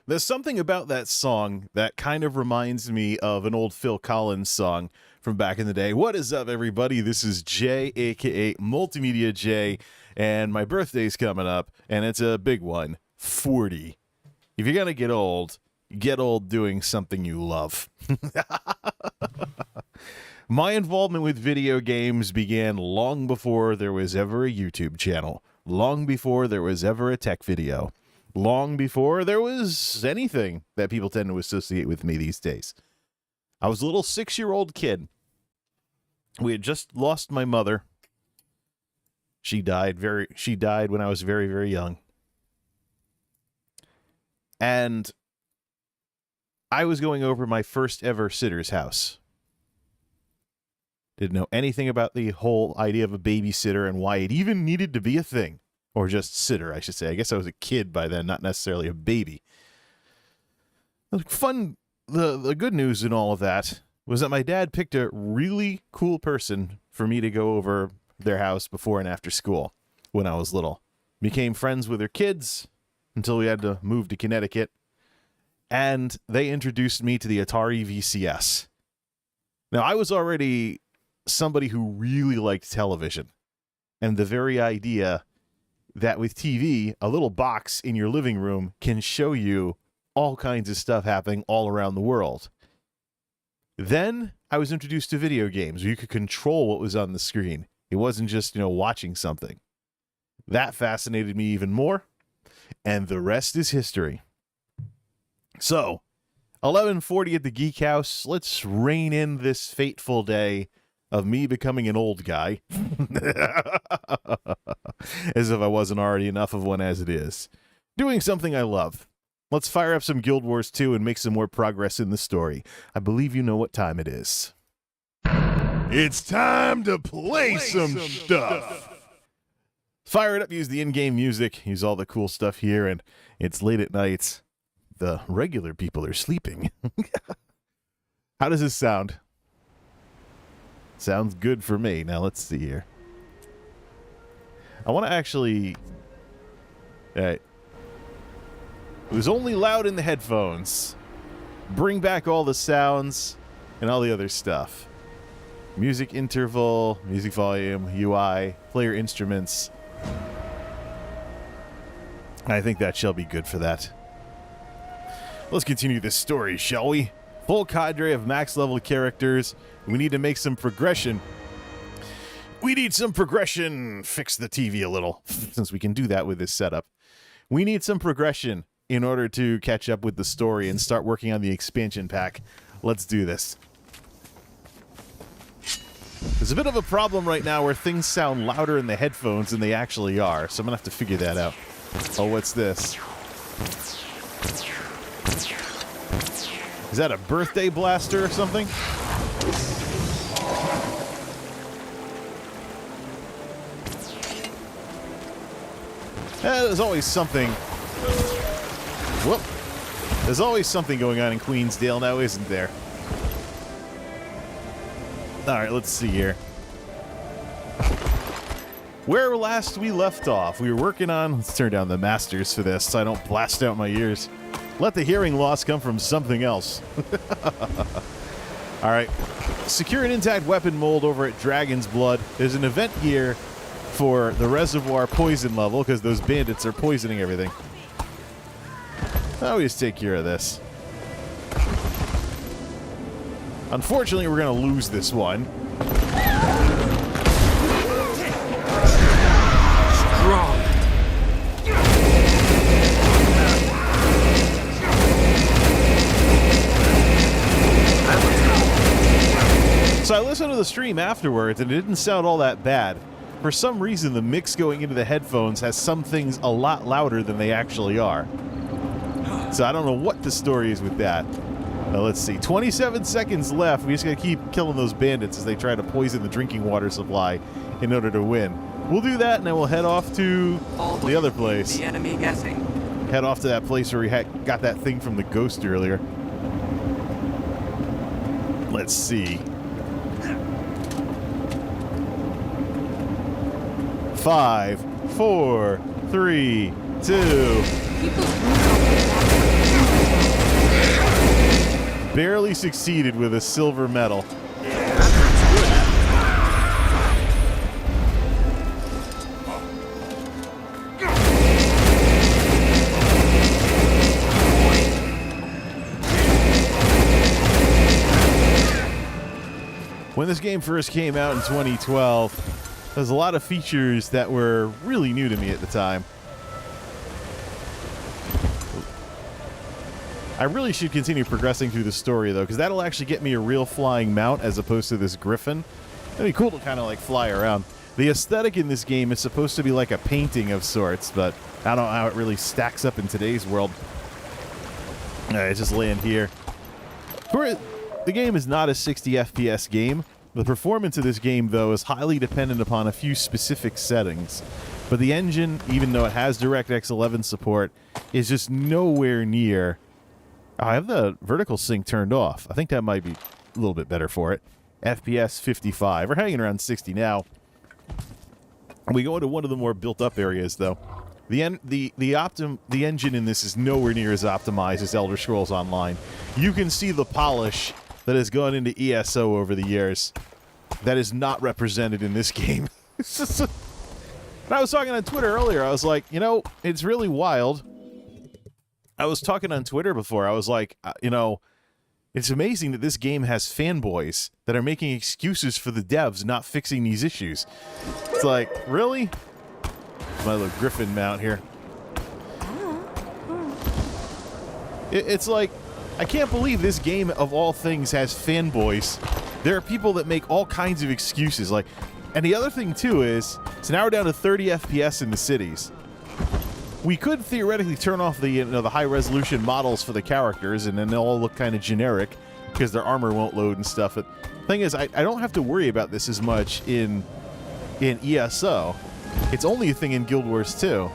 There's something about that song that kind of reminds me of an old Phil Collins song from back in the day. What is up, everybody? This is Jay, a.k.a. MultimediaJay, and my birthday's coming up, and it's a big one, 40. If you're going to get old doing something you love. My involvement with video games began long before there was ever a YouTube channel, long before there was ever a tech video. Long before there was anything that people tend to associate with me these days. I was a little 6-year-old kid. We had just lost my mother. She died when I was very, very young. And I was going over my first ever sitter's house. Didn't know anything about the whole idea of a babysitter and why it even needed to be a thing. Or just sitter, I should say. I guess I was a kid by then, not necessarily a baby. Fun. The good news in all of that was that my dad picked a really cool person for me to go over their house before and after school when I was little. Became friends with their kids until we had to move to Connecticut. And they introduced me to the Atari VCS. Now, I was already somebody who really liked television. And the very idea that with TV, a little box in your living room can show you all kinds of stuff happening all around the world. Then I was introduced to video games where you could control what was on the screen. It wasn't just, watching something. That fascinated me even more, and the rest is history. So, 11:40 at the Geek House. Let's rein in this fateful day of me becoming an old guy. As if I wasn't already enough of one as it is. Doing something I love. Let's fire up some Guild Wars 2 and make some more progress in the story. I believe you know what time it is. It's time to play some stuff. Fire it up, use the in-game music, use all the cool stuff here, and it's late at night. The regular people are sleeping. How does this sound? Sounds good for me. Now let's see here. I want to actually... it was only loud in the headphones. Bring back all the sounds and all the other stuff. Music interval, music volume, UI, player instruments. I think that shall be good for that. Let's continue this story, shall we? Full cadre of max level characters. We need to make some progression. We need some progression. Fix the TV a little, since we can do that with this setup. We need some progression in order to catch up with the story and start working on the expansion pack. Let's do this. There's a bit of a problem right now where things sound louder in the headphones than they actually are, so I'm going to have to figure that out. Oh, what's this? Is that a birthday blaster or something? There's always something. Whoop. There's always something going on in Queensdale now, isn't there? Alright, let's see here. Where last we left off, we were working on... Let's turn down the masters for this so I don't blast out my ears. Let the hearing loss come from something else. Alright. Secure an intact weapon mold over at Dragon's Blood. There's an event here for the reservoir poison level, because those bandits are poisoning everything. I'll just take care of this. Unfortunately, we're going to lose this one. Strong. So I listened to the stream afterwards, and it didn't sound all that bad. For some reason, the mix going into the headphones has some things a lot louder than they actually are. So I don't know what the story is with that. Let's see. 27 seconds left. We just got to keep killing those bandits as they try to poison the drinking water supply in order to win. We'll do that, and then we'll head off to the other place. The enemy guessing. Head off to that place where we got that thing from the ghost earlier. Let's see. 5, 4, 3, 2. barely succeeded with a silver medal. When this game first came out in 2012, there's a lot of features that were really new to me at the time. I really should continue progressing through the story, though, because that'll actually get me a real flying mount as opposed to this griffin. It'd be cool to kind of, like, fly around. The aesthetic in this game is supposed to be like a painting of sorts, but I don't know how it really stacks up in today's world. All right, just land here. The game is not a 60 FPS game. The performance of this game, though, is highly dependent upon a few specific settings. But the engine, even though it has DirectX 11 support, is just nowhere near... I have the vertical sync turned off. I think that might be a little bit better for it. FPS 55. We're hanging around 60 now. We go into one of the more built-up areas, though. The engine in this is nowhere near as optimized as Elder Scrolls Online. You can see the polish that has gone into ESO over the years. That is not represented in this game. And I was talking on Twitter earlier. I was like, you know, it's really wild. I was talking on Twitter before. I was like, you know, it's amazing that this game has fanboys that are making excuses for the devs not fixing these issues. It's like, really? My little griffin mount here. It's like, I can't believe this game, of all things, has fanboys. There are people that make all kinds of excuses. Like, and the other thing, too, is, so now we're down to 30 FPS in the cities. We could theoretically turn off the, the high-resolution models for the characters, and then they'll all look kind of generic, because their armor won't load and stuff. But the thing is, I don't have to worry about this as much in ESO. It's only a thing in Guild Wars 2.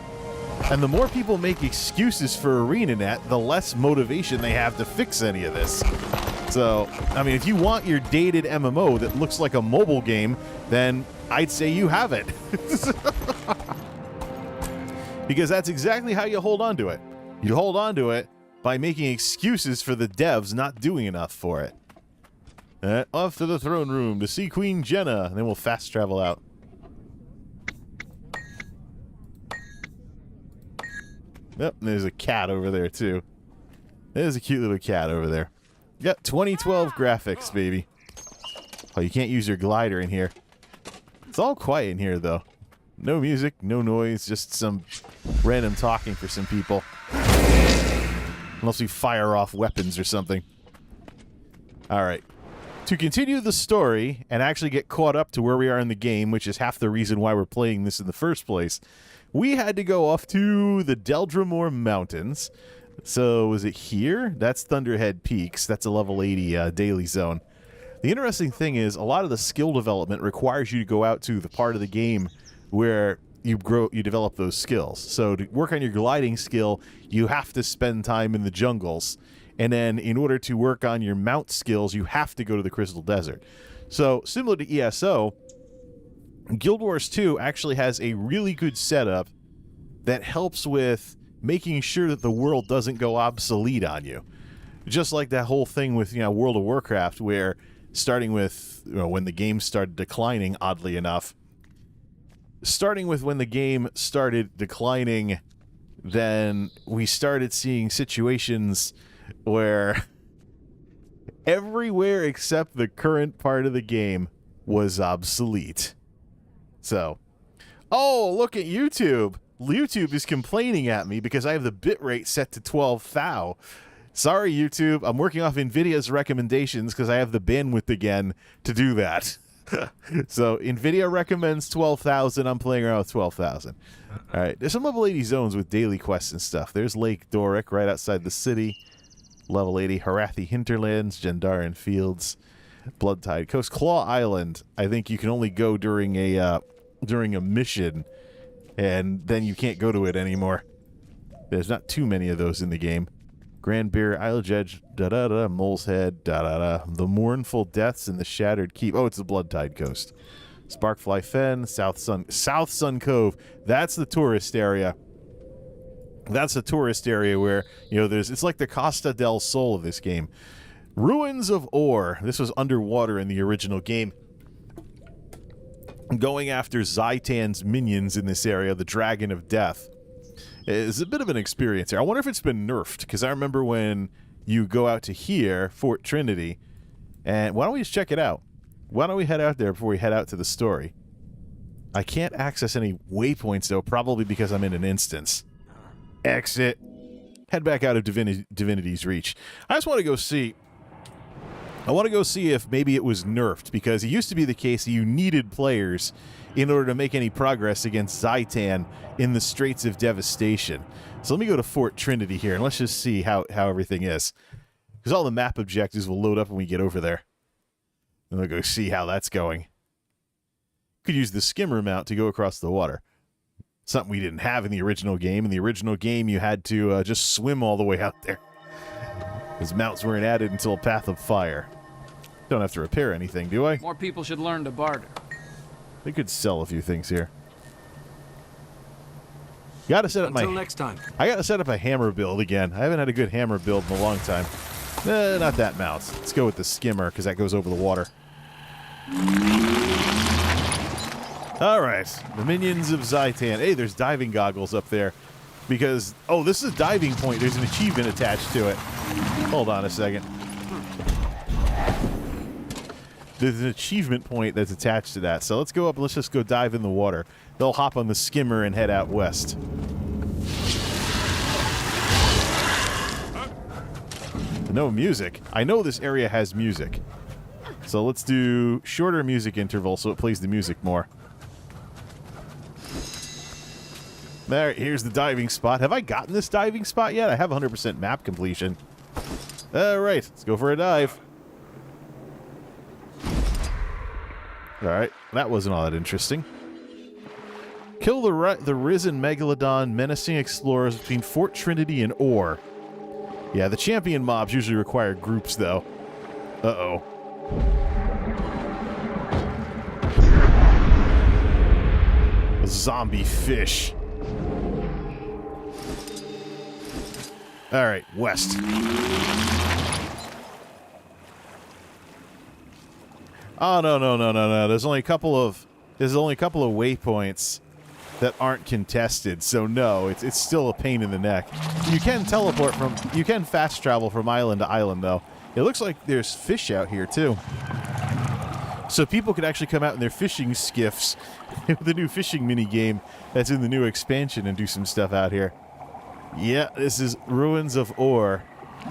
And the more people make excuses for ArenaNet, the less motivation they have to fix any of this. So, I mean, if you want your dated MMO that looks like a mobile game, then I'd say you have it. Because that's exactly how you hold on to it. You hold on to it by making excuses for the devs not doing enough for it. Off to the throne room to see Queen Jenna, and then we'll fast travel out. Yep, and there's a cat over there, too. There's a cute little cat over there. Yep, 2012 graphics, baby. Oh, you can't use your glider in here. It's all quiet in here, though. No music, no noise, just some random talking for some people. Unless we fire off weapons or something. Alright. To continue the story and actually get caught up to where we are in the game, which is half the reason why we're playing this in the first place, we had to go off to the Deldramore Mountains. So, was it here? That's Thunderhead Peaks. That's a level 80 daily zone. The interesting thing is, a lot of the skill development requires you to go out to the part of the game where you develop those skills. So, to work on your gliding skill, you have to spend time in the jungles. And then, in order to work on your mount skills, you have to go to the Crystal Desert. So, similar to ESO, Guild Wars 2 actually has a really good setup that helps with making sure that the world doesn't go obsolete on you. Just like that whole thing with, World of Warcraft, where starting with, when the game started declining, oddly enough, starting with when the game started declining, then we started seeing situations where everywhere except the current part of the game was obsolete. So, oh, look at YouTube. YouTube is complaining at me because I have the bitrate set to 12 thou. Sorry, YouTube. I'm working off NVIDIA's recommendations because I have the bandwidth again to do that. So, NVIDIA recommends 12,000. I'm playing around with 12,000. All right. There's some level 80 zones with daily quests and stuff. There's Lake Doric right outside the city. Level 80. Harathi Hinterlands, Jandarian Fields, Bloodtide Coast. Claw Island, I think you can only go during a mission, and then you can't go to it anymore. There's not too many of those in the game. Grand Beer, Isle Edge, da-da-da, Mole's Head, da-da-da. The Mournful Deaths in the Shattered Keep. Oh, it's the Bloodtide Coast. Sparkfly Fen, South Sun Cove. That's the tourist area. That's the tourist area where, it's like the Costa del Sol of this game. Ruins of Ore. This was underwater in the original game. Going after Zaitan's minions in this area, the Dragon of Death, is a bit of an experience here. I wonder if it's been nerfed, because I remember when you go out to here, Fort Trinity, and why don't we just check it out? Why don't we head out there before we head out to the story? I can't access any waypoints, though, probably because I'm in an instance. Exit. Head back out of Divinity's Reach. I just want to go see... I want to go see if maybe it was nerfed, because it used to be the case that you needed players in order to make any progress against Zaitan in the Straits of Devastation. So let me go to Fort Trinity here, and let's just see how everything is. Because all the map objectives will load up when we get over there. And we'll go see how that's going. Could use the skimmer mount to go across the water. Something we didn't have in the original game. In the original game, you had to just swim all the way out there. Those mounts weren't added until Path of Fire. Don't have to repair anything, do I? More people should learn to barter. They could sell a few things here. Gotta set up Until next time. I gotta set up a hammer build again. I haven't had a good hammer build in a long time. Not that mount. Let's go with the skimmer, because that goes over the water. Alright. The minions of Zaitan. Hey, there's diving goggles up there. Because, oh, this is a diving point. There's an achievement attached to it. Hold on a second. There's an achievement point that's attached to that. So let's go up and let's just go dive in the water. They'll hop on the skimmer and head out west. No music. I know this area has music. So let's do shorter music interval so it plays the music more. There, here's the diving spot. Have I gotten this diving spot yet? I have 100% map completion. Alright, let's go for a dive. Alright, that wasn't all that interesting. Kill the risen Megalodon, menacing explorers between Fort Trinity and Ore. Yeah, the champion mobs usually require groups, though. Uh-oh. A zombie fish. Alright, west. Oh, no. There's only a couple of waypoints that aren't contested, so no, it's still a pain in the neck. You can fast travel from island to island, though. It looks like there's fish out here, too. So people could actually come out in their fishing skiffs with the new fishing mini-game that's in the new expansion and do some stuff out here. Yeah, this is Ruins of Ore,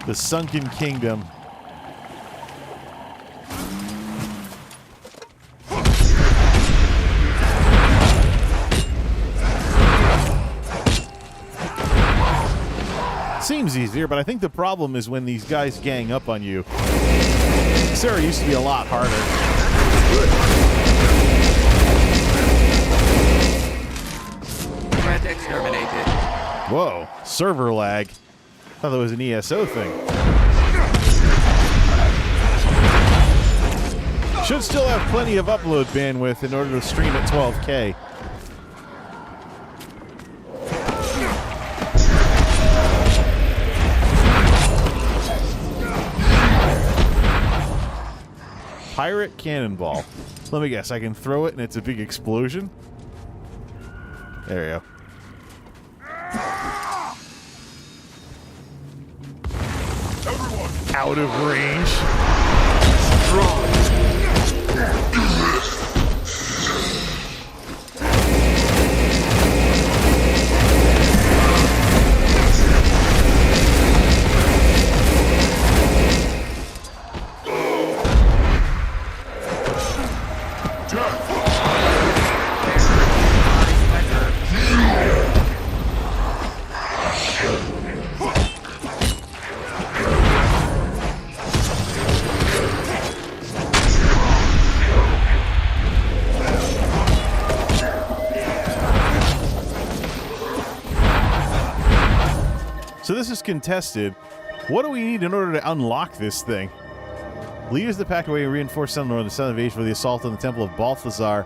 the Sunken Kingdom. Seems easier, but I think the problem is when these guys gang up on you. Sarah used to be a lot harder. Threat exterminated. Whoa, server lag. I thought that was an ESO thing. Should still have plenty of upload bandwidth in order to stream at 12K. Pirate cannonball. Let me guess, I can throw it and it's a big explosion? There we go. Everyone, Out of range. So this is contested. What do we need in order to unlock this thing? Leaders the pack away and reinforce Selenor on the southern invasion for the assault on the Temple of Balthazar.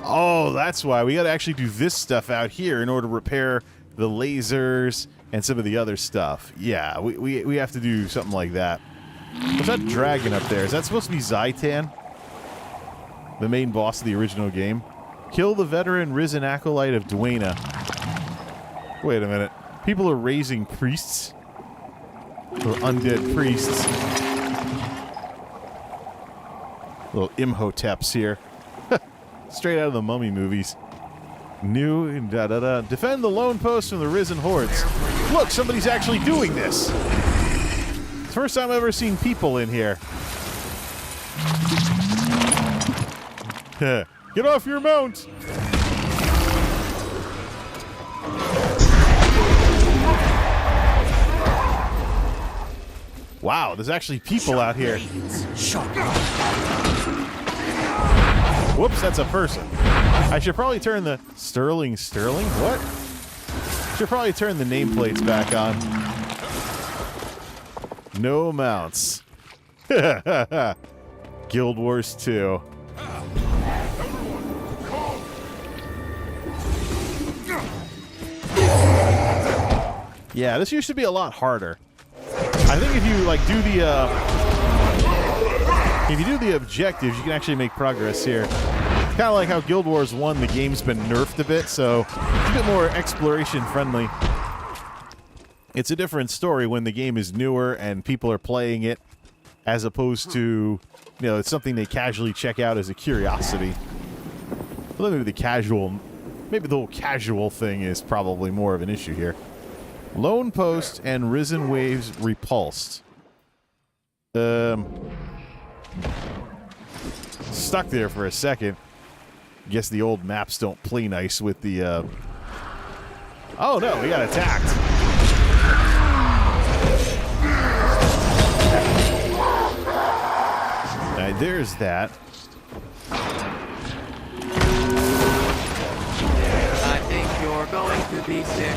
Oh, that's why. We got to actually do this stuff out here in order to repair the lasers and some of the other stuff. Yeah, we have to do something like that. What's that dragon up there? Is that supposed to be Zaitan? The main boss of the original game? Kill the veteran risen acolyte of Dwayna. Wait a minute. People are raising priests? Little undead priests. Little Imhoteps here. Straight out of the Mummy movies. New da-da-da. Defend the lone post from the risen hordes. Look, somebody's actually doing this. First time I've ever seen people in here. Get off your mount! Wow, there's actually people out here. Whoops, that's a person. I should probably turn the Sterling? What? Should probably turn the nameplates back on. No mounts. Guild Wars 2. Yeah, this used to be a lot harder. I think if you like do the objectives, you can actually make progress here. Kind of like how Guild Wars 1, the game's been nerfed a bit, so it's a bit more exploration friendly. It's a different story when the game is newer and people are playing it, as opposed to, it's something they casually check out as a curiosity. Well, maybe the whole casual thing is probably more of an issue here. Lone post and risen waves repulsed. Stuck there for a second. Guess the old maps don't play nice with the, Oh no, we got attacked. Alright, there's that. I think you're going to be sick.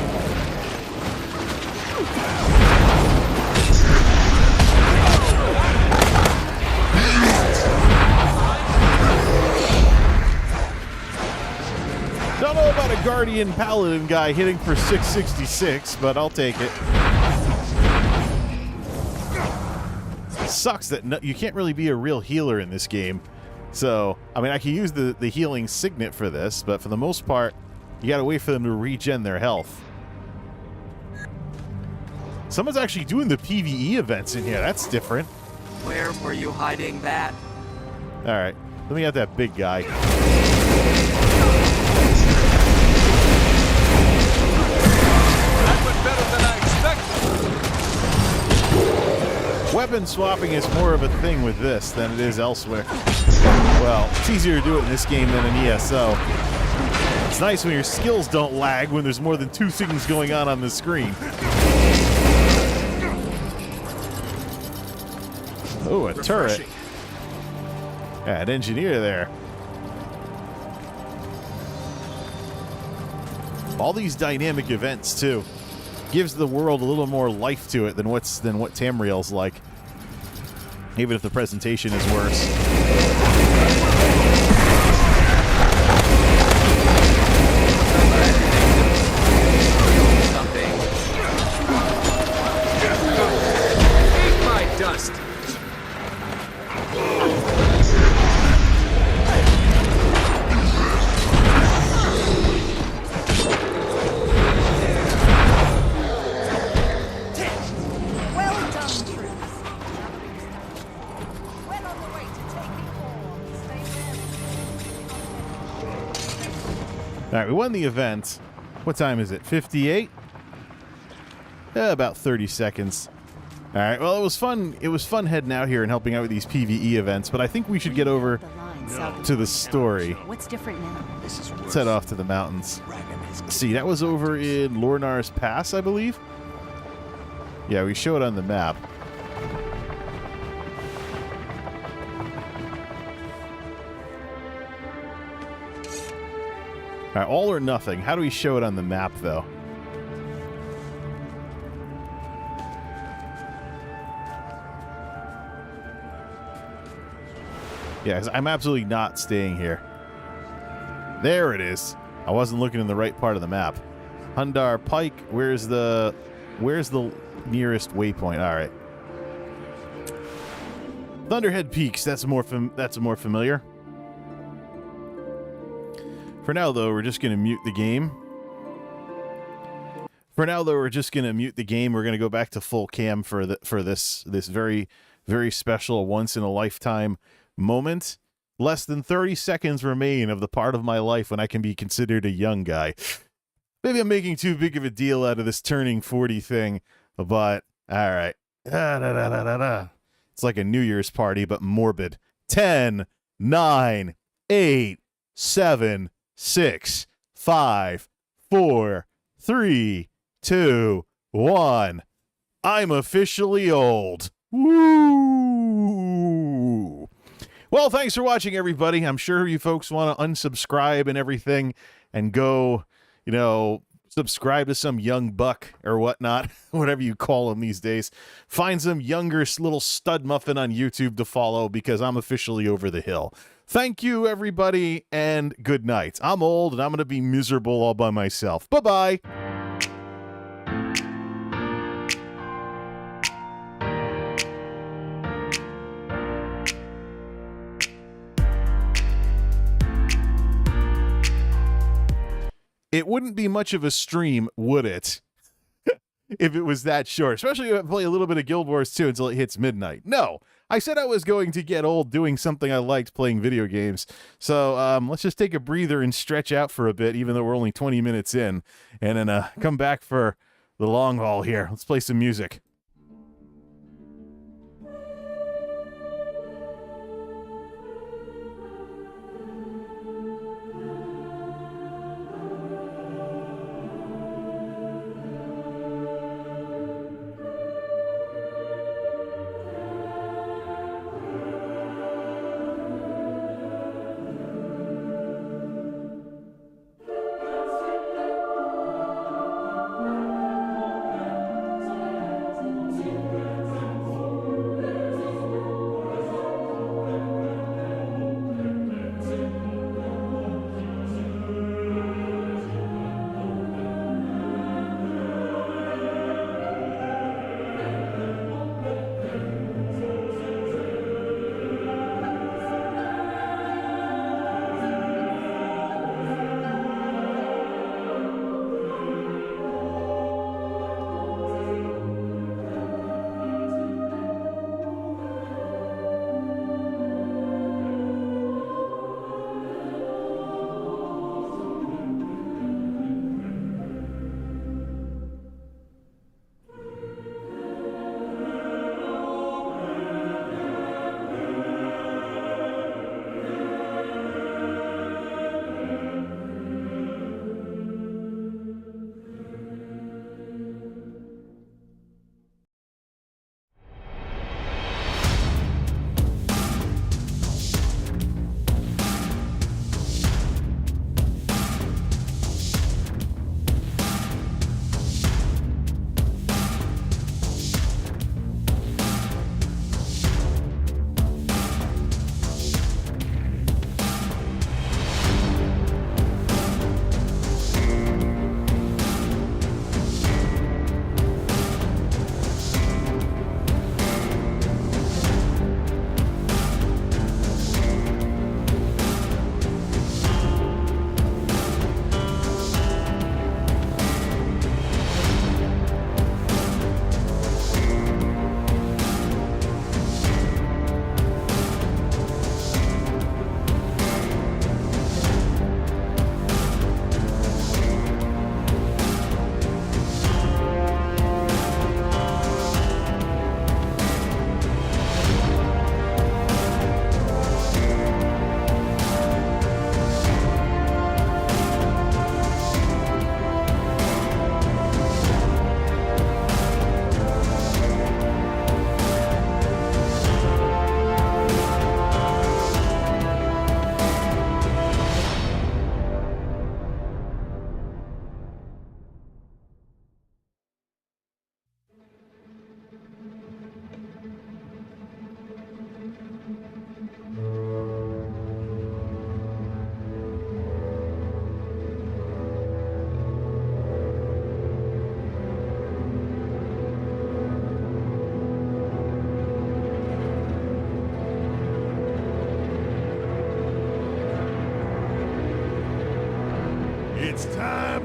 Don't know about a Guardian Paladin guy hitting for 666, but I'll take it. Sucks that you can't really be a real healer in this game. So, I mean, I can use the healing signet for this, but for the most part, you gotta wait for them to regen their health. Someone's actually doing the PvE events in here. That's different. Where were you hiding that? Alright, let me get that big guy. That went better than I expected. Weapon swapping is more of a thing with this than it is elsewhere. Well, it's easier to do it in this game than in ESO. It's nice when your skills don't lag when there's more than two things going on the screen. Oh, a turret. Yeah, an engineer there. All these dynamic events too gives the world a little more life to it than what Tamriel's like. Even if the presentation is worse. Something. Eat my dust. Well done, troops. Well on the way to taking all. Stay ready. All right, we won the event. What time is it? 58? About 30 seconds. All right, well, it was fun. It was fun heading out here and helping out with these PvE events, but I think we should get over to the story. What's different now? Let's head off to the mountains. See, that was over in Lornar's Pass, I believe. Yeah, we show it on the map. All right, all or nothing. How do we show it on the map, though? Yeah, 'cause I'm absolutely not staying here. There it is. I wasn't looking in the right part of the map. Hundar Pike, where's the Where's the nearest waypoint? All right. Thunderhead Peaks. That's more familiar. For now, though, we're just going to mute the game. We're going to go back to full cam for this very, very special once in a lifetime moment. Less than 30 seconds remain of the part of my life when I can be considered a young guy. Maybe I'm making too big of a deal out of this turning 40 thing, but all right. It's like a New Year's party, but morbid. 10, 9, 8, 7, 6, 5, 4, 3, 2, 1. I'm officially old. Woo! Well, thanks for watching, everybody. I'm sure you folks want to unsubscribe and everything and go, subscribe to some young buck or whatnot, whatever you call him these days. Find some younger little stud muffin on YouTube to follow because I'm officially over the hill. Thank you, everybody, and good night. I'm old, and I'm going to be miserable all by myself. Bye-bye. It wouldn't be much of a stream, would it? If it was that short, especially if I play a little bit of Guild Wars 2 until it hits midnight. No, I said I was going to get old doing something I liked, playing video games. So let's just take a breather and stretch out for a bit, even though we're only 20 minutes in, and then come back for the long haul here. Let's play some music.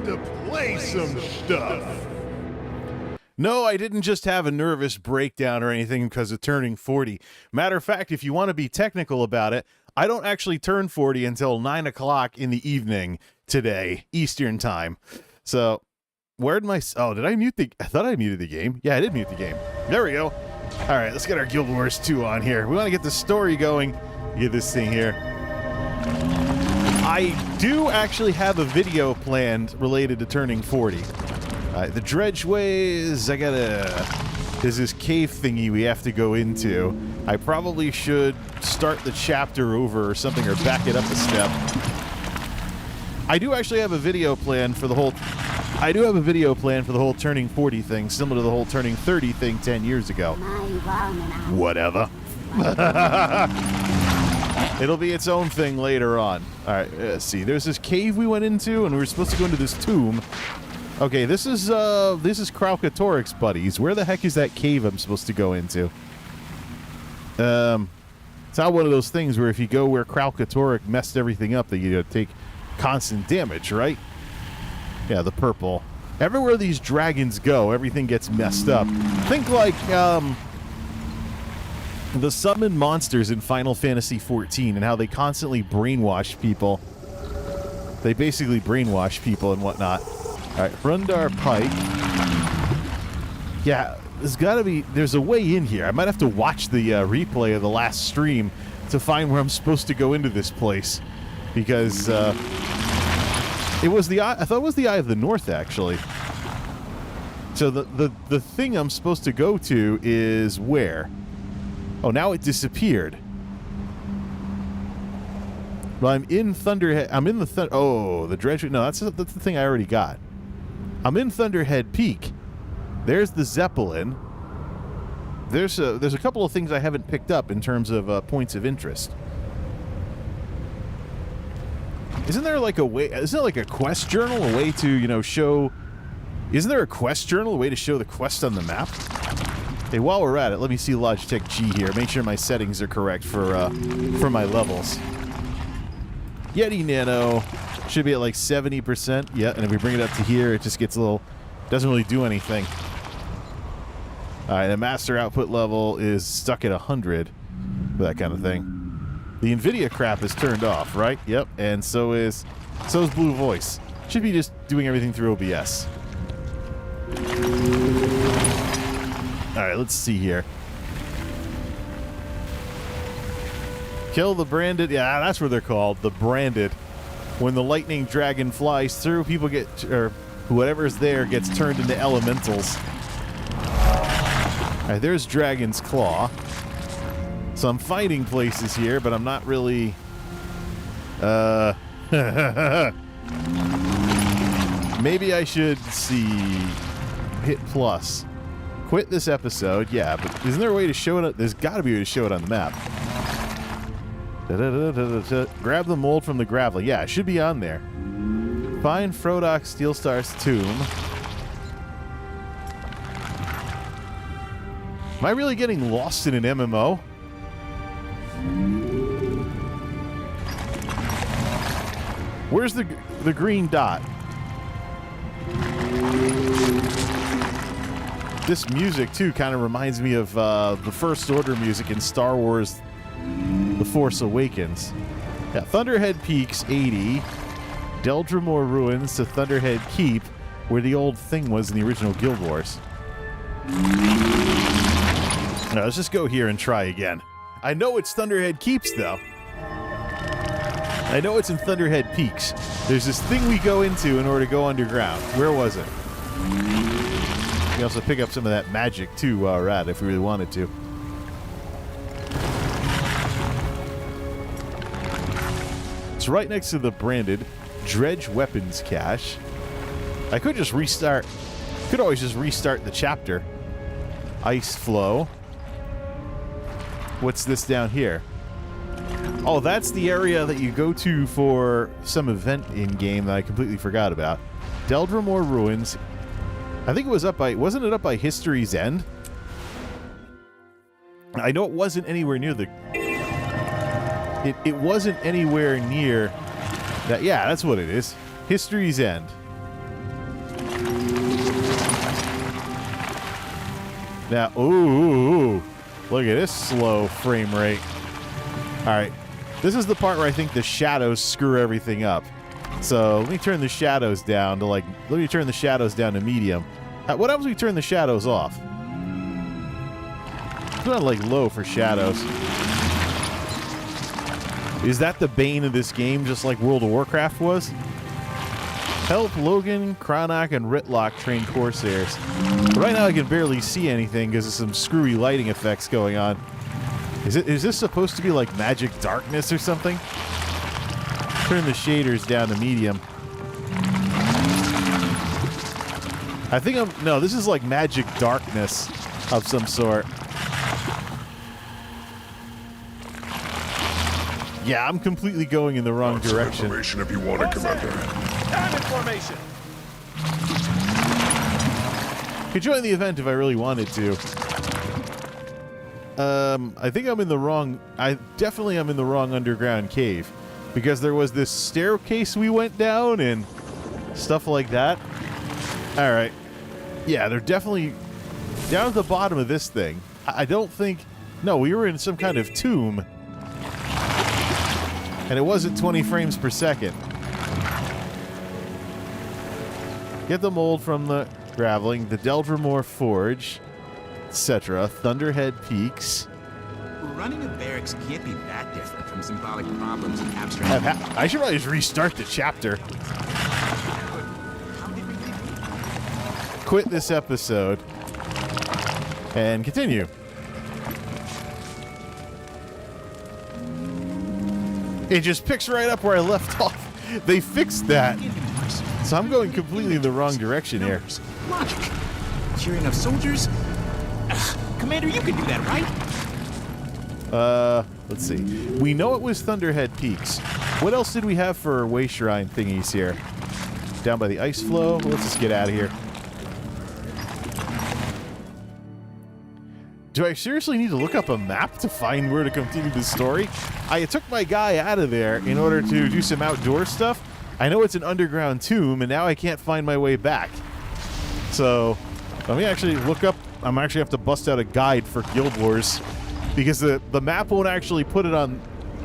to play some stuff. No, I didn't just have a nervous breakdown or anything because of turning 40. Matter of fact, if you want to be technical about it, I don't actually turn 40 until 9 o'clock in the evening today, Eastern time. So, where did my... Oh, did I mute the... I thought I muted the game. Yeah, I did mute the game. There we go. All right, let's get our Guild Wars 2 on here. We want to get the story going. Get this thing here. I do actually have a video planned related to turning 40. The dredgeways, there's this cave thingy we have to go into. I probably should start the chapter over or something or back it up a step. I do actually have a video plan for the whole... turning 40 thing, similar to the whole turning 30 thing 10 years ago. Whatever. It'll be its own thing later on. All right, let's see. There's this cave we went into, and we were supposed to go into this tomb. Okay, this is Kraukatorik's buddies. Where the heck is that cave I'm supposed to go into? It's not one of those things where if you go where Kraukatorik messed everything up that you take constant damage, right? Yeah, the purple. Everywhere these dragons go, everything gets messed up. Think like the summoned monsters in Final Fantasy XIV and how they constantly brainwash people. They basically brainwash people and whatnot. All right, Rundar Pike. Yeah, there's a way in here. I might have to watch the replay of the last stream to find where I'm supposed to go into this place. Because it was the eye, I thought it was the Eye of the North, actually. So the thing I'm supposed to go to is where? Oh, now it disappeared. Well, I'm in Thunderhead. I'm in the the dredge. No, that's the thing I already got. I'm in Thunderhead Peak. There's the Zeppelin. There's a couple of things I haven't picked up in terms of points of interest. Isn't there like a way? Isn't there like a quest journal, a way to show? Isn't there a quest journal, a way to show the quest on the map? Hey, while we're at it, let me see Logitech G here. Make sure my settings are correct for my levels. Yeti Nano should be at like 70%. Yeah, and if we bring it up to here, it just gets a little... Doesn't really do anything. All right, the master output level is stuck at 100 for that kind of thing. The NVIDIA crap is turned off, right? Yep, and so is Blue Voice. Should be just doing everything through OBS. All right, let's see here. Kill the branded. Yeah, that's what they're called, the branded. When the lightning dragon flies through, people get, or whatever's there gets turned into elementals. All right, there's Dragon's Claw. So I'm fighting places here, but I'm not really... Maybe I should hit plus. Quit this episode. Yeah, but isn't there a way to show it? There's got to be a way to show it on the map. Grab the mold from the gravel. Yeah, it should be on there. Find Frodok Steelstar's tomb. Am I really getting lost in an MMO? Where's the green dot? This music, too, kind of reminds me of the First Order music in Star Wars The Force Awakens. Yeah, Thunderhead Peaks, 80. Deldrimore Ruins to Thunderhead Keep, where the old thing was in the original Guild Wars. Now, let's just go here and try again. I know it's Thunderhead Keeps, though. I know it's in Thunderhead Peaks. There's this thing we go into in order to go underground. Where was it? We also pick up some of that magic, too, while we're at it, if we really wanted to. It's right next to the branded Dredge Weapons Cache. I could just restart. Could always just restart the chapter. Ice Flow. What's this down here? Oh, that's the area that you go to for some event in-game that I completely forgot about. Deldrimore Ruins. I think it was up by... Wasn't it up by History's End? I know it wasn't anywhere near the... It wasn't anywhere near... that. Yeah, that's what it is. History's End. Now, ooh, look at this slow frame rate. All right, this is the part where I think the shadows screw everything up. So let me turn the shadows down to medium. What happens when we turn the shadows off? Put on like low for shadows. Is that the bane of this game, just like World of Warcraft was? Help Logan, Cronach, and Ritlock train Corsairs. But right now I can barely see anything because of some screwy lighting effects going on. Is this supposed to be like magic darkness or something? Turn the shaders down to medium. I think no, this is like magic darkness of some sort. Yeah, I'm completely going in the wrong direction. Information if you want it, Commander. Time information. Could join the event if I really wanted to. I think I'm in the wrong. I definitely am in the wrong underground cave because there was this staircase we went down and stuff like that. All right, yeah, they're definitely down at the bottom of this thing. I don't think. No, we were in some kind of tomb. And it wasn't 20 frames per second. Get the mold from the graveling, the Deldrimore Forge, etc. Thunderhead Peaks. Running a barracks can't be that different from symbolic problems in abstract. I should probably just restart the chapter. Quit this episode. And continue. It just picks right up where I left off. They fixed that. So I'm going completely in the wrong direction here. Logic. Cheering of soldiers? Commander, you can do that, right? Let's see. We know it was Thunderhead Peaks. What else did we have for way shrine thingies here? Down by the ice flow? Let's just get out of here. Do I seriously need to look up a map to find where to continue the story? I took my guy out of there in order to do some outdoor stuff. I know it's an underground tomb, and now I can't find my way back. So, let me actually look up. I'm actually have to bust out a guide for Guild Wars because the map won't actually put it on.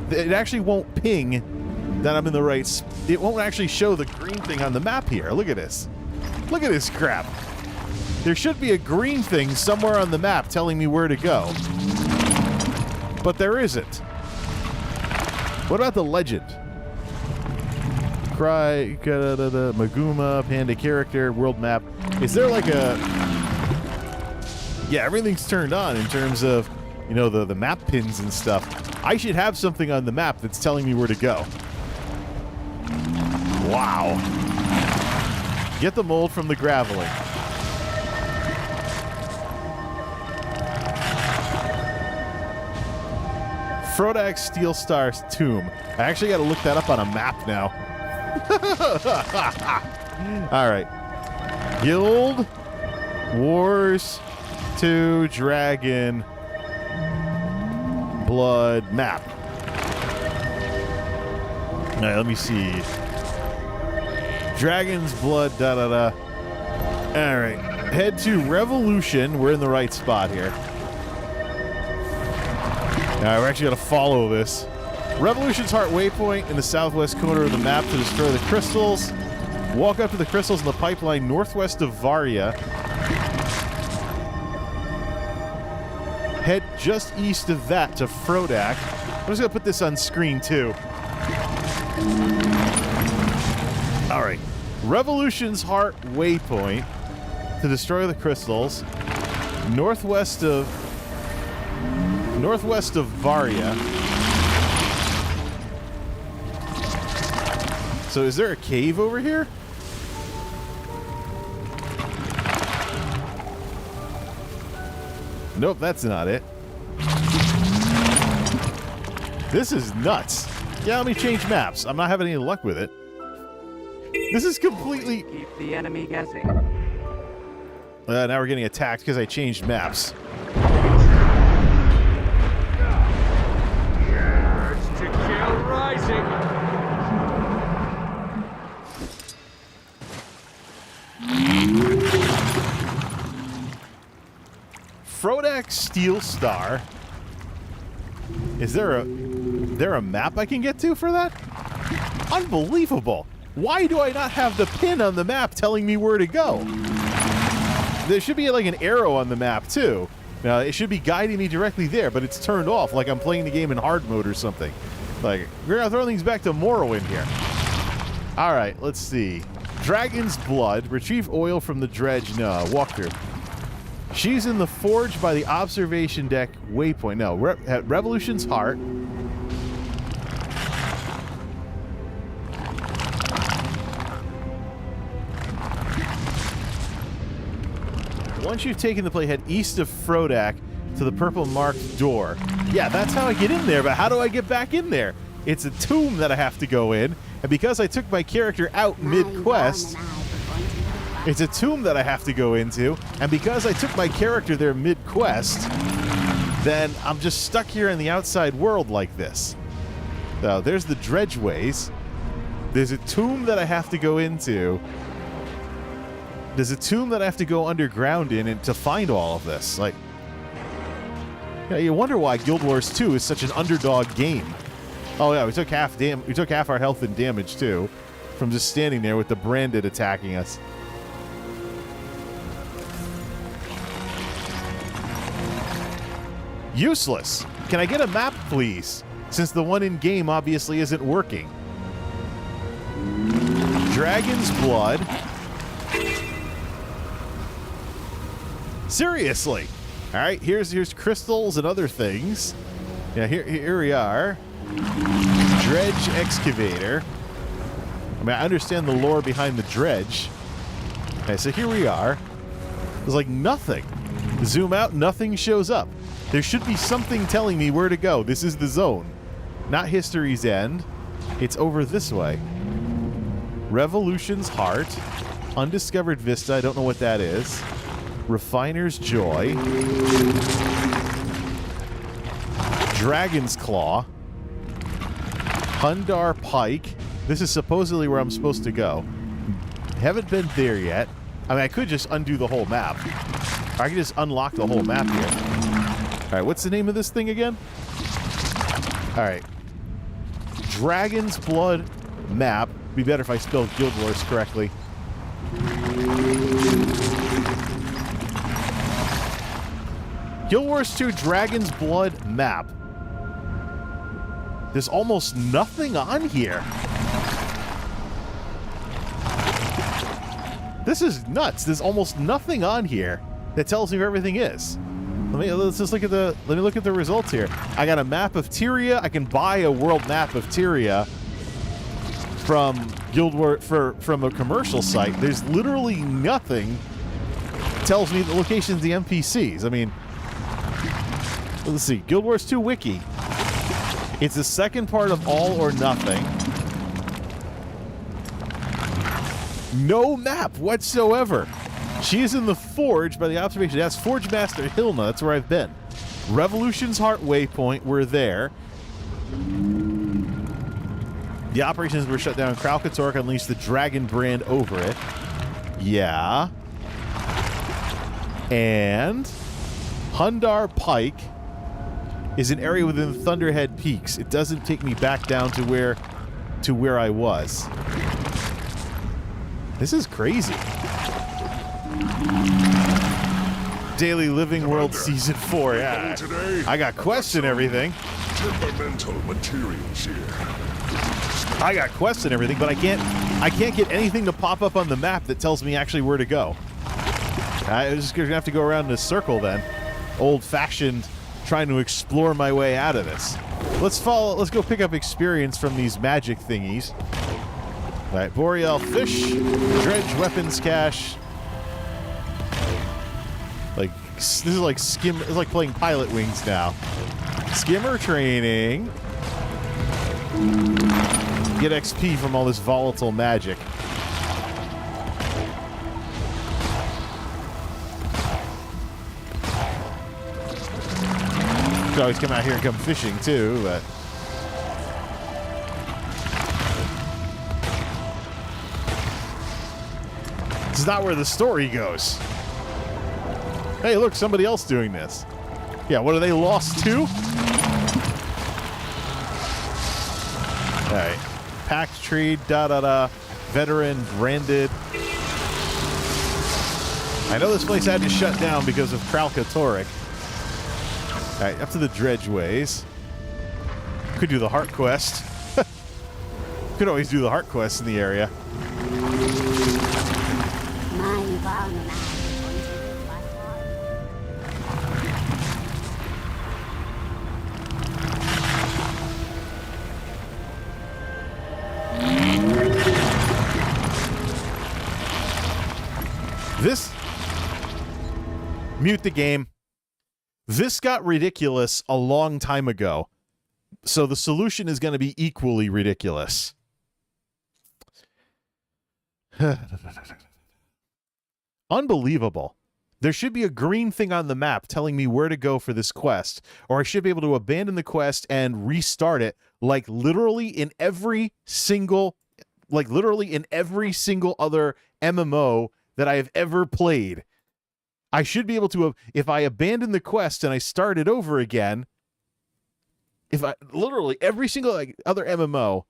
It actually won't ping that I'm in the right. It won't actually show the green thing on the map here. Look at this. Look at this crap. There should be a green thing somewhere on the map telling me where to go. But there isn't. What about the legend? Cry, Maguma, Panda character, world map. Is there like a... Yeah, everything's turned on in terms of, you know, the map pins and stuff. I should have something on the map that's telling me where to go. Wow. Get the mold from the graveling. Frodak's Steel Star's tomb. I actually got to look that up on a map now. All right. Guild Wars 2 Dragon Blood map. All right, let me see. Dragon's Blood, da-da-da. All right. Head to Revolution. We're in the right spot here. We're actually going to follow this. Revolution's Heart waypoint in the southwest corner of the map to destroy the crystals. Walk up to the crystals in the pipeline northwest of Varia. Head just east of that to Frodak. I'm just going to put this on screen too. All right. Revolution's Heart waypoint to destroy the crystals northwest of Varia. So is there a cave over here? Nope, that's not it. This is nuts. Yeah, let me change maps. I'm not having any luck with it. This is completely... Keep the enemy guessing. Now we're getting attacked because I changed maps. To kill rising. steel star. Is there a map I can get to for that? Unbelievable. Why do I not have the pin on the map telling me where to go? There should be like an arrow on the map too. Now, it should be guiding me directly there, but it's turned off like I'm playing the game in hard mode or something. Like, we're going to throw things back to Morrowind here. All right, let's see. Dragon's Blood. Retrieve oil from the dredge. No, walkthrough. She's in the forge by the observation deck waypoint. No, at Revolution's Heart. Once you've taken the play, head east of Frodak to the purple marked door. Yeah, that's how I get in there, but how do I get back in there? It's a tomb that I have to go in, and because I took my character out mid-quest, it's a tomb that I have to go into, and because I took my character there mid-quest, then I'm just stuck here in the outside world like this. So there's the dredgeways. There's a tomb that I have to go into. There's a tomb that I have to go underground in and to find all of this. Like, yeah, you wonder why Guild Wars 2 is such an underdog game. Oh yeah, we took half our health and damage too, from just standing there with the branded attacking us. Useless. Can I get a map, please? Since the one in game obviously isn't working. Dragon's Blood. Seriously. All right, here's crystals and other things. Yeah, here we are. Dredge excavator. I mean, I understand the lore behind the dredge. Okay, so here we are. There's like nothing. Zoom out, nothing shows up. There should be something telling me where to go. This is the zone. Not History's End. It's over this way. Revolution's Heart. Undiscovered Vista. I don't know what that is. Refiner's Joy. Dragon's Claw. Hundar Pike. This is supposedly where I'm supposed to go. Haven't been there yet. I mean, I could just undo the whole map. Or I could just unlock the whole map here. Alright, what's the name of this thing again? Alright. Dragon's Blood map. Be better if I spelled Guild Wars correctly. Guild Wars 2 Dragon's Blood map. There's almost nothing on here. This is nuts. There's almost nothing on here that tells me where everything is. Let's just look at the results here. I got a map of Tyria. I can buy a world map of Tyria from Guild Wars from a commercial site. There's literally nothing that tells me the locations of the NPCs. I mean, let's see. Guild Wars 2 Wiki. It's the second part of All or Nothing. No map whatsoever. She is in the Forge by the observation. That's Forge Master Hilna. That's where I've been. Revolution's Heart Waypoint. We're there. The operations were shut down. Kralkatork unleashed the Dragon brand over it. Yeah. And Hundar Pike is an area within Thunderhead Peaks. It doesn't take me back down to where I was. This is crazy. Daily Living World Season 4. Yeah, I got quests and everything. Temperamental materials here. I got quests and everything, but I can't get anything to pop up on the map that tells me actually where to go. I'm just gonna have to go around in a circle then. Old-fashioned, trying to explore my way out of this. Let's go pick up experience from these magic thingies. All right, Boreal Fish, Dredge Weapons Cache. Like, this is like it's like playing Pilot Wings now. Skimmer training. Get XP from all this volatile magic. Could always come out here and come fishing too, but this is not where the story goes. Hey, look, somebody else doing this. Yeah, what are they lost to? Alright. Packed tree, da-da-da. Veteran, branded. I know this place had to shut down because of Kralkatorek. Alright, up to the Dredgeways. Could do the heart quest. Could always do the heart quest in the area. This... Mute the game. This got ridiculous a long time ago. So the solution is going to be equally ridiculous. Unbelievable. There should be a green thing on the map telling me where to go for this quest, or I should be able to abandon the quest and restart it like literally in every single other MMO that I have ever played. I should be able to, if I abandon the quest and I start it over again, if I literally every single other MMO,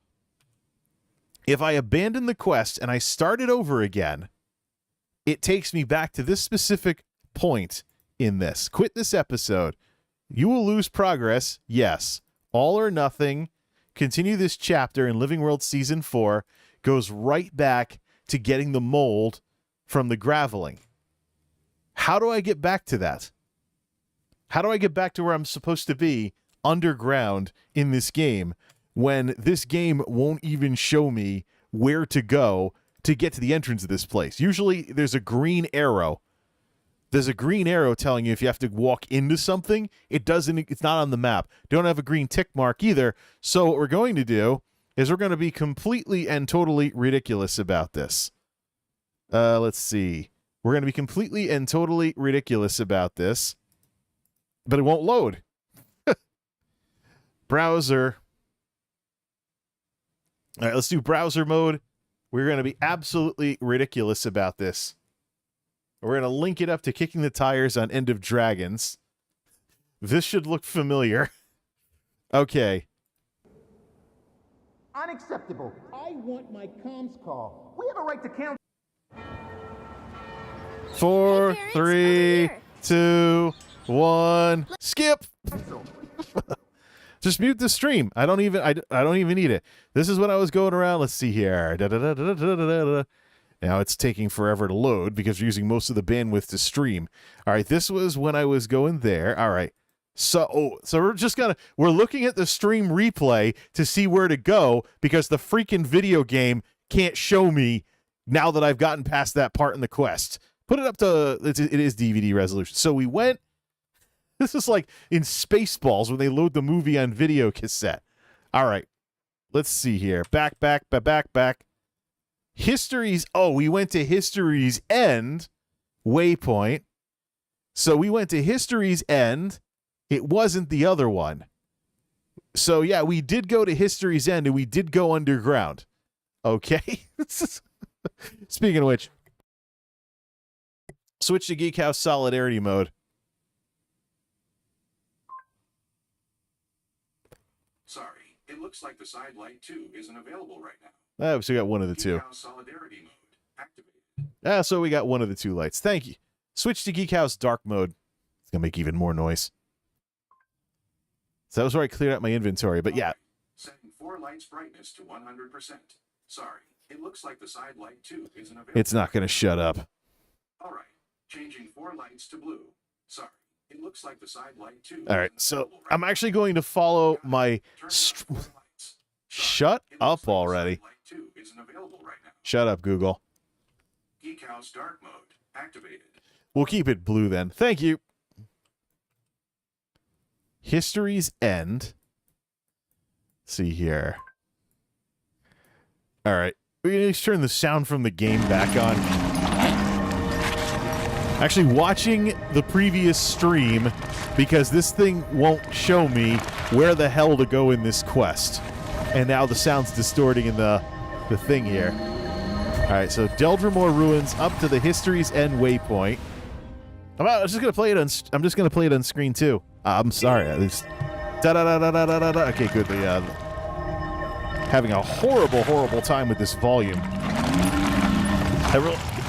if I abandon the quest and I start it over again, it takes me back to this specific point in this. Quit this episode. You will lose progress. Yes. All or nothing. Continue this chapter in Living World Season 4. Goes right back to getting the mold from the graveling. How do I get back to that? How do I get back to where I'm supposed to be underground in this game when this game won't even show me where to go to get to the entrance of this place? Usually there's a green arrow. There's a green arrow telling you if you have to walk into something. It's not on the map. Don't have a green tick mark either. So what we're going to do is we're going to be completely and totally ridiculous about this. Let's see. We're going to be completely and totally ridiculous about this. But it won't load. Browser. All right, let's do browser mode. We're going to be absolutely ridiculous about this. We're going to link it up to Kicking the Tires on End of Dragons. This should look familiar. Okay. Unacceptable. I want my comms call. We have a right to count. 4, 3, 2, 1. Skip. Just mute the stream. I don't even need it. This is when I was going around. Let's see here. Now it's taking forever to load because we're using most of the bandwidth to stream. All right, this was when I was going there. All right. So we're looking at the stream replay to see where to go because the freaking video game can't show me now that I've gotten past that part in the quest. Put it up to, it is DVD resolution. So we went, this is like in Spaceballs when they load the movie on video cassette. All right, let's see here. Back. History's, we went to History's End waypoint. So we went to History's End. It wasn't the other one. So yeah, we did go to History's End and we did go underground. Okay. Speaking of which, switch to Geek House Solidarity mode. Sorry, it looks like the side light 2 isn't available right now. So we got one of the two. Geek House Solidarity mode activated. So we got one of the two lights. Thank you. Switch to Geek House Dark mode. It's going to make even more noise. So that was where I cleared out my inventory. But yeah. Setting 4 lights brightness to 100%. Sorry, it looks like the side light 2 isn't available. It's not going to shut up. All right, changing 4 lights to blue. Sorry, it looks like the side light 2. All right, so I'm actually going to follow my... Shut up already. Shut up, Google. Geek House Dark mode activated. We'll keep it blue then. Thank you. History's End. Let's see here. All right. We're going to turn the sound from the game back on. Actually, watching the previous stream because this thing won't show me where the hell to go in this quest. And now the sound's distorting in the thing here. All right, so Deldrimore Ruins up to the History's End waypoint. I'm just going to play it on screen too. I'm sorry. Okay, good. Having a horrible time with this volume.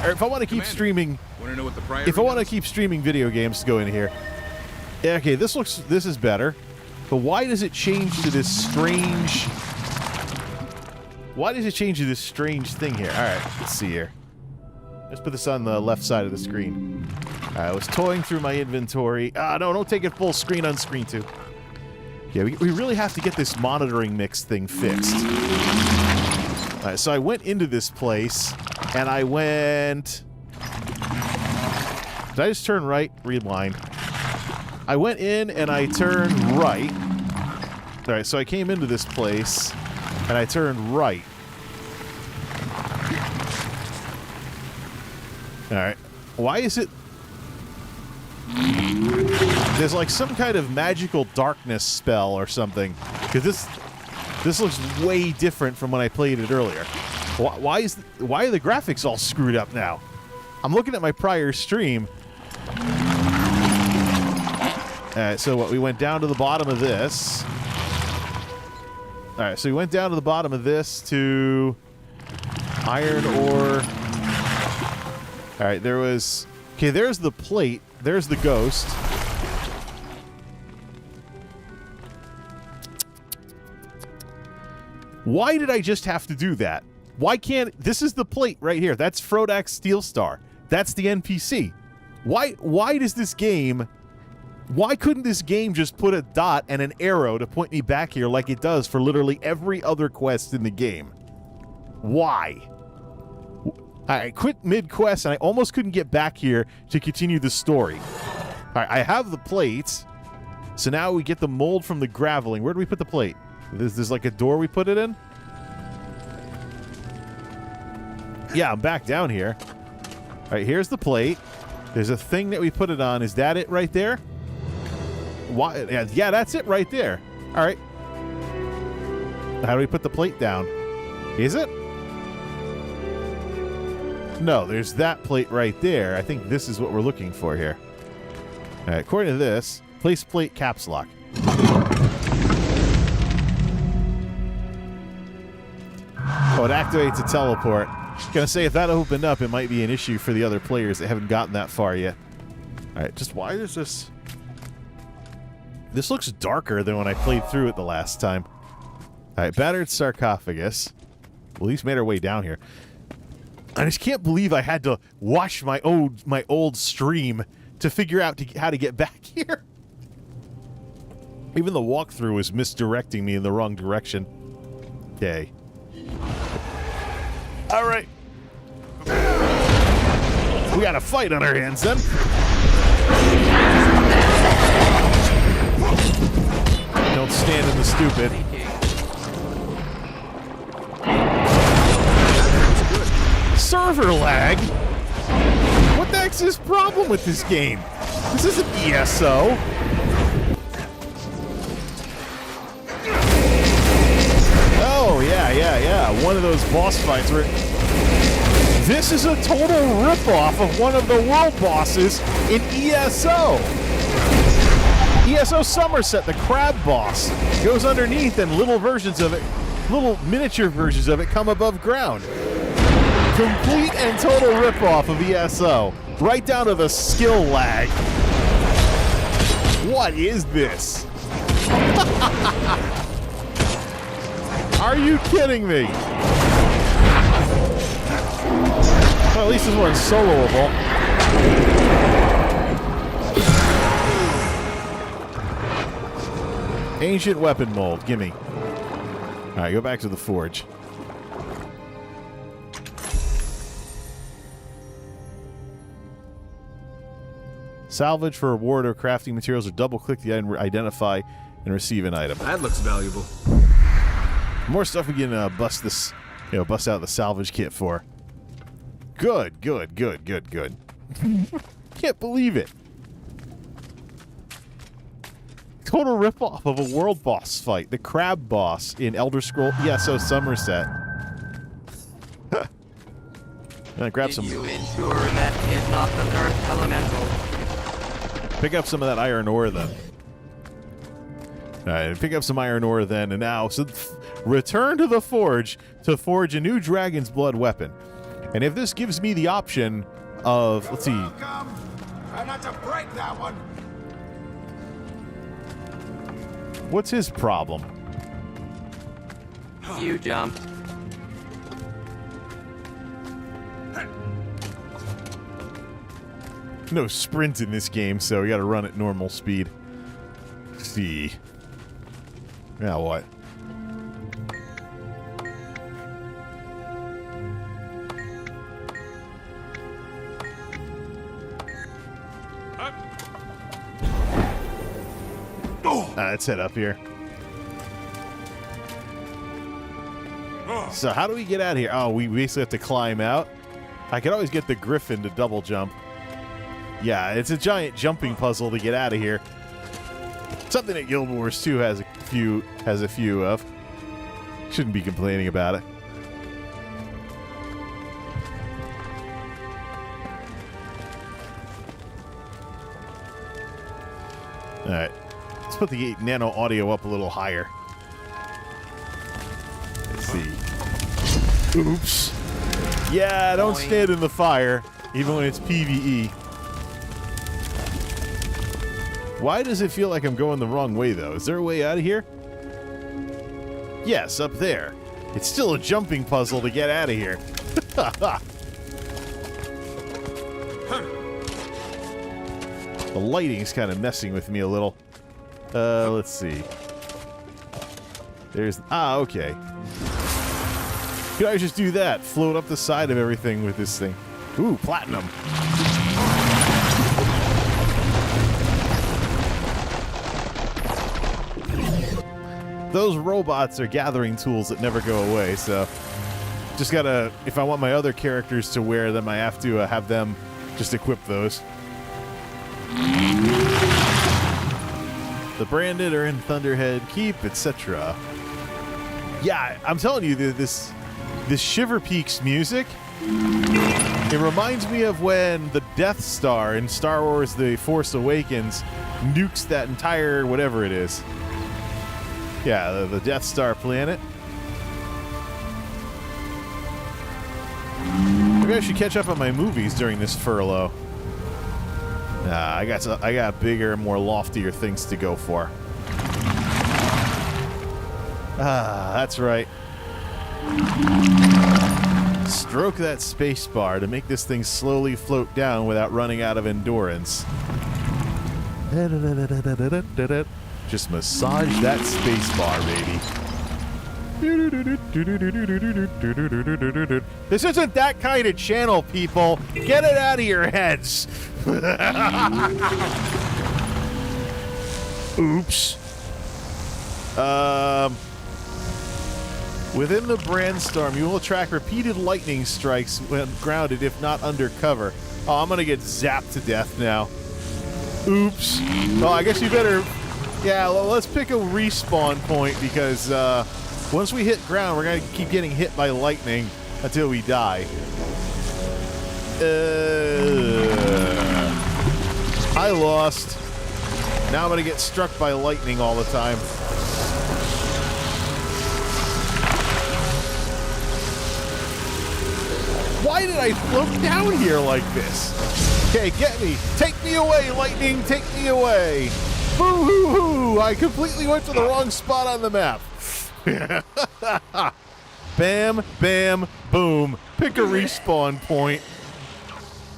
If I want to keep streaming, Want to know what the if I want to keep streaming video games, go in here. Yeah, okay, this is better. But why does it change to this strange? Why does it change to this strange thing here? All right, let's see here. Let's put this on the left side of the screen. All right, I was toying through my inventory. No, don't take it full screen on screen too. Yeah, we really have to get this monitoring mix thing fixed. All right, so I went into this place, and I went... Did I just turn right? Rewind. I went in, and I turned right. All right, so I came into this place, and I turned right. All right. Why is it... There's like some kind of magical darkness spell or something. Because this looks way different from when I played it earlier. Why are the graphics all screwed up now? I'm looking at my prior stream. So what? We went down to the bottom of this. All right, so we went down to the bottom of this to iron ore. All right, there was... Okay, there's the plate. There's the ghost. Why did I just have to do that? Why can't... This is the plate right here. That's Frodax Steelstar. That's the NPC. Why does this game... Why couldn't this game just put a dot and an arrow to point me back here like it does for literally every other quest in the game? Why? I quit mid-quest and I almost couldn't get back here to continue the story. All right, I have the plates. So now we get the mold from the graveling. Where do we put the plate? There's like a door we put it in? Yeah, I'm back down here. All right, here's the plate. There's a thing that we put it on. Is that it right there? Why? Yeah, that's it right there. All right. How do we put the plate down? Is it? No, there's that plate right there. I think this is what we're looking for here. All right, according to this, place plate caps lock. Oh, it activates a teleport. Gonna say if that opened up, it might be an issue for the other players that haven't gotten that far yet. All right, just why is this... This looks darker than when I played through it the last time. All right, battered sarcophagus. We at least made our way down here. I just can't believe I had to watch my old stream to figure out how to get back here. Even the walkthrough was misdirecting me in the wrong direction. Okay. All right. We got a fight on our hands then. Don't stand in the stupid. Server lag? What the heck's this problem with this game? This isn't ESO. Oh, yeah. One of those boss fights where... This is a total ripoff of one of the world bosses in ESO. ESO Somerset, the crab boss, goes underneath and little versions of it, little miniature versions of it come above ground. Complete and total ripoff of ESO. Right down to the skill lag. What is this? Are you kidding me? Well, at least this one's soloable. Ancient weapon mold. Gimme. Alright, go back to the forge. Salvage for reward or crafting materials, or double-click the item, identify, and receive an item. That looks valuable. More stuff we can bust out the salvage kit for. Good. Can't believe it. Total ripoff of a world boss fight. The crab boss in Elder Scroll ESO Somerset. Gonna grab some. You ensure that is not the third elemental. Pick up some of that iron ore then. All right, pick up some iron ore then, and now return to the forge to forge a new dragon's blood weapon. And if this gives me the option of, let's see. Try not to break that one. What's his problem? You jumped. No sprint in this game, so we got to run at normal speed. Let's see. Now what? Let's head up here. So how do we get out of here? Oh, we basically have to climb out. I could always get the griffin to double jump. Yeah, it's a giant jumping puzzle to get out of here. Something that Guild Wars 2 has a few of. Shouldn't be complaining about it. All right, let's put the nano audio up a little higher. Let's see. Oops. Yeah, don't stand in the fire, even when it's PvE. Why does it feel like I'm going the wrong way, though? Is there a way out of here? Yes, up there. It's still a jumping puzzle to get out of here. The lighting's kind of messing with me a little. Let's see. There's... Ah, okay. Could I just do that? Float up the side of everything with this thing. Ooh, platinum. Those robots are gathering tools that never go away, so just gotta, if I want my other characters to wear them, I have to have them just equip those. The branded are in Thunderhead Keep, etc. Yeah, I'm telling you, this Shiver Peaks music, it reminds me of when the Death Star in Star Wars The Force Awakens nukes that entire whatever it is. Yeah, the Death Star planet. Maybe I should catch up on my movies during this furlough. Nah, I got bigger, more loftier things to go for. Ah, that's right. Stroke that space bar to make this thing slowly float down without running out of endurance. Just massage that space bar, baby. This isn't that kind of channel, people. Get it out of your heads. Oops. Within the brandstorm, you will attract repeated lightning strikes when grounded, if not under cover. Oh, I'm gonna get zapped to death now. Oops. Well, I guess you better... Yeah, well, let's pick a respawn point because once we hit ground, we're going to keep getting hit by lightning until we die. I lost. Now I'm going to get struck by lightning all the time. Why did I float down here like this? Okay, get me. Take me away, lightning. Take me away. Boo-hoo-hoo! I completely went to the wrong spot on the map. Bam, bam, boom. Pick a respawn point.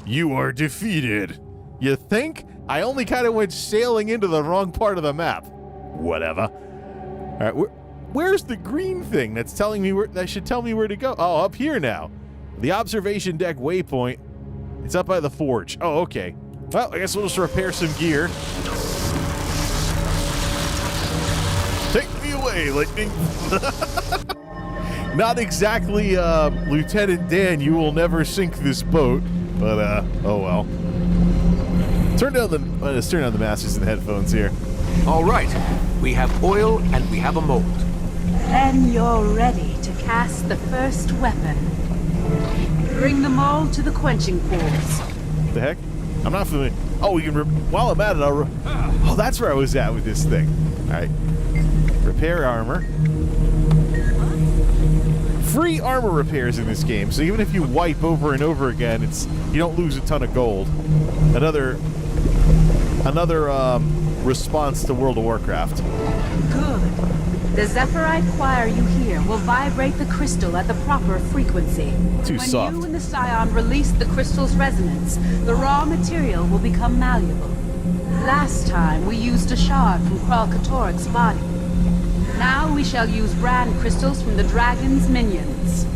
You are defeated. You think? I only kind of went sailing into the wrong part of the map. Whatever. All right, where's the green thing that's telling me that should tell me where to go? Oh, up here now. The observation deck waypoint. It's up by the forge. Oh, okay. Well, I guess we'll just repair some gear. Take me away, lightning. Not exactly, Lieutenant Dan, you will never sink this boat, but, oh well. Let's turn down the masters and the headphones here. All right. We have oil and we have a mold. Then you're ready to cast the first weapon. Bring them all to the quenching pools. The heck? I'm not familiar. Oh, we can, while I'm at it, oh, that's where I was at with this thing. All right. Repair armor. Free armor repairs in this game, so even if you wipe over and over again, you don't lose a ton of gold. Another response to World of Warcraft. Good. The Zephyrite choir you hear will vibrate the crystal at the proper frequency. Too when soft. you and the Scion release the crystal's resonance, the raw material will become malleable. Last time, we used a shard from Kralkatorik's body. Now we shall use brand crystals from the dragon's minions.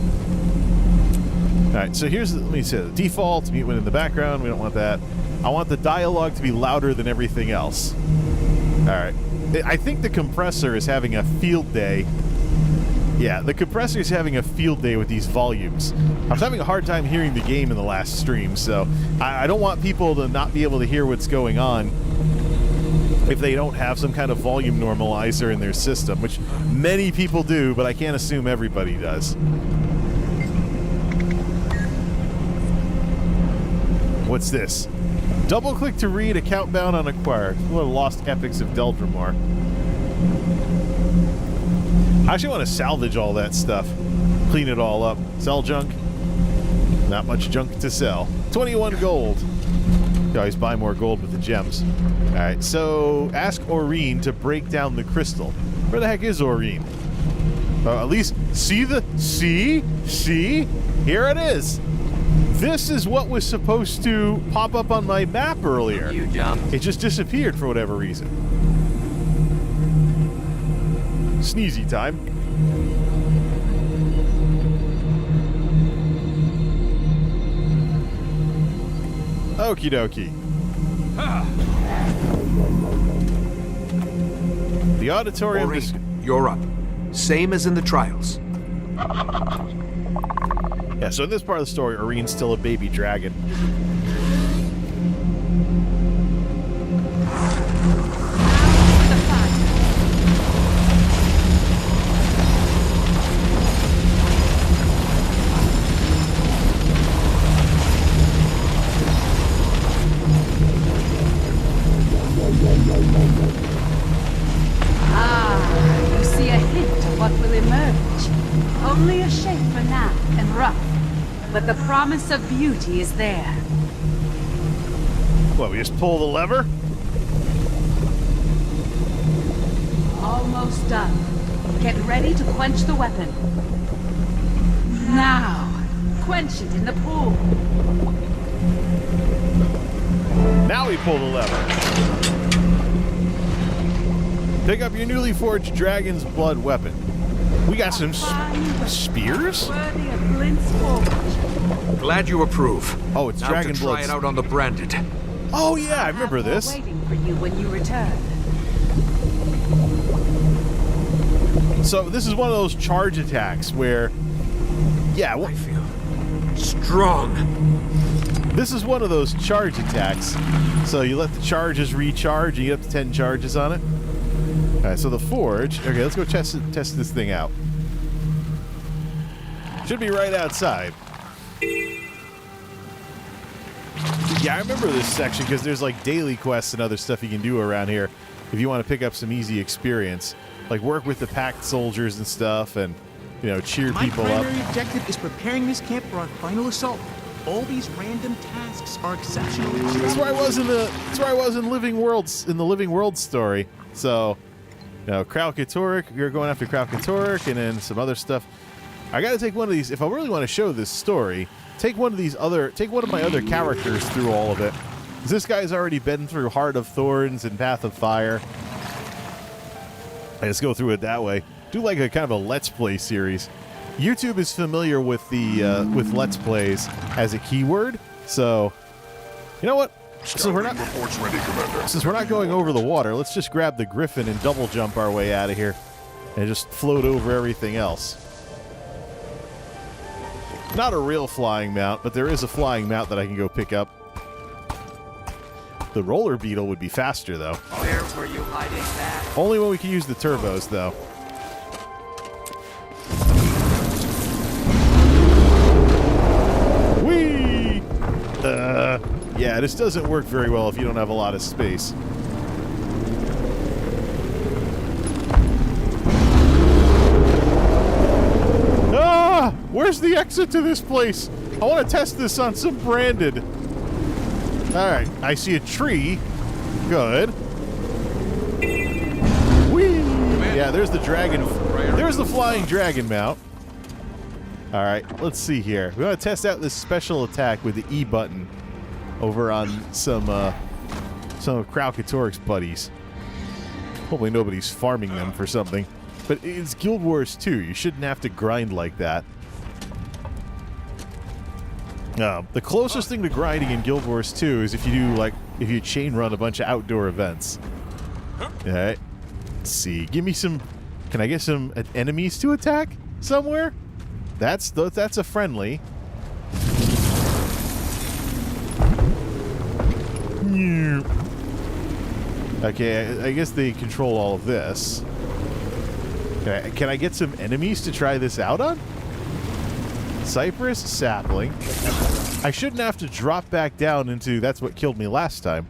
Alright, so here's, let me say, the default, mute one in the background, we don't want that. I want the dialogue to be louder than everything else. Alright. I think the compressor is having a field day. Yeah, the compressor is having a field day with these volumes. I was having a hard time hearing the game in the last stream, so I don't want people to not be able to hear what's going on if they don't have some kind of volume normalizer in their system, which many people do, but I can't assume everybody does. What's this? Double-click to read account bound unacquired. What lost epics of Deldrimor. I actually want to salvage all that stuff. Clean it all up. Sell junk. Not much junk to sell. 21 gold. You always buy more gold with the gems. Alright, so ask Aurene to break down the crystal. Where the heck is Aurene? At least, see? Here it is. This is what was supposed to pop up on my map earlier. You jumped. It just disappeared for whatever reason. Sneezy time. Okie dokie. The auditorium is... Aurene, you're up. Same as in the trials. Yeah, so in this part of the story, Aurene's still a baby dragon. You see a hint of what will emerge. Only a shape for now, and rough. But the promise of beauty is there. What, we just pull the lever? Almost done. Get ready to quench the weapon. Now, quench it in the pool. Now we pull the lever. Pick up your newly forged dragon's blood weapon. We got some spears? Worthy of Blint's forge. Glad you approve. Oh, it's now dragon to blood. try it out on the branded. Oh yeah, I remember have more this. Waiting for you when you return. So this is one of those charge attacks where, yeah, I feel strong. this is one of those charge attacks. So you let the charges recharge, you get up to 10 charges on it. All right, so the forge. Okay, let's go test this thing out. Should be right outside. Yeah, I remember this section because there's like daily quests and other stuff you can do around here if you want to pick up some easy experience. Like work with the packed soldiers and stuff and, you know, cheer people up. My primary objective is preparing this camp for our final assault. All these random tasks are exceptionally That's where I was in Living Worlds, in the Living Worlds story. So, you know, Kralkatorik, you're going after Kralkatorik and then some other stuff. I got to take one of these if I really want to show this story. Take one of my other characters through all of it. 'Cause this guy's already been through Heart of Thorns and Path of Fire. I just go through it that way. Do like a kind of a Let's Play series. YouTube is familiar with the with Let's Plays as a keyword, so you know what? Since we're not going over the water, let's just grab the Griffin and double jump our way out of here, and just float over everything else. Not a real flying mount, but there is a flying mount that I can go pick up. The roller beetle would be faster, though. Where were you hiding that? Only when we can use the turbos, though. Whee! Yeah, Yeah, this doesn't work very well if you don't have a lot of space. Ah! Where's the exit to this place? I want to test this on some branded. Alright, I see a tree. Good. Whee! Yeah, there's the dragon. There's the flying dragon mount. Alright, let's see here. We want to test out this special attack with the E button over on some of Kralkatorik's buddies. Hopefully nobody's farming them for something. But it's Guild Wars 2. You shouldn't have to grind like that. The closest thing to grinding in Guild Wars 2 is if you chain run a bunch of outdoor events. Alright. Let's see. Give me some... Can I get some enemies to attack somewhere? That's a friendly. Okay, I guess they control all of this. Okay, can I get some enemies to try this out on? Cypress, sapling. I shouldn't have to drop back down into... That's what killed me last time.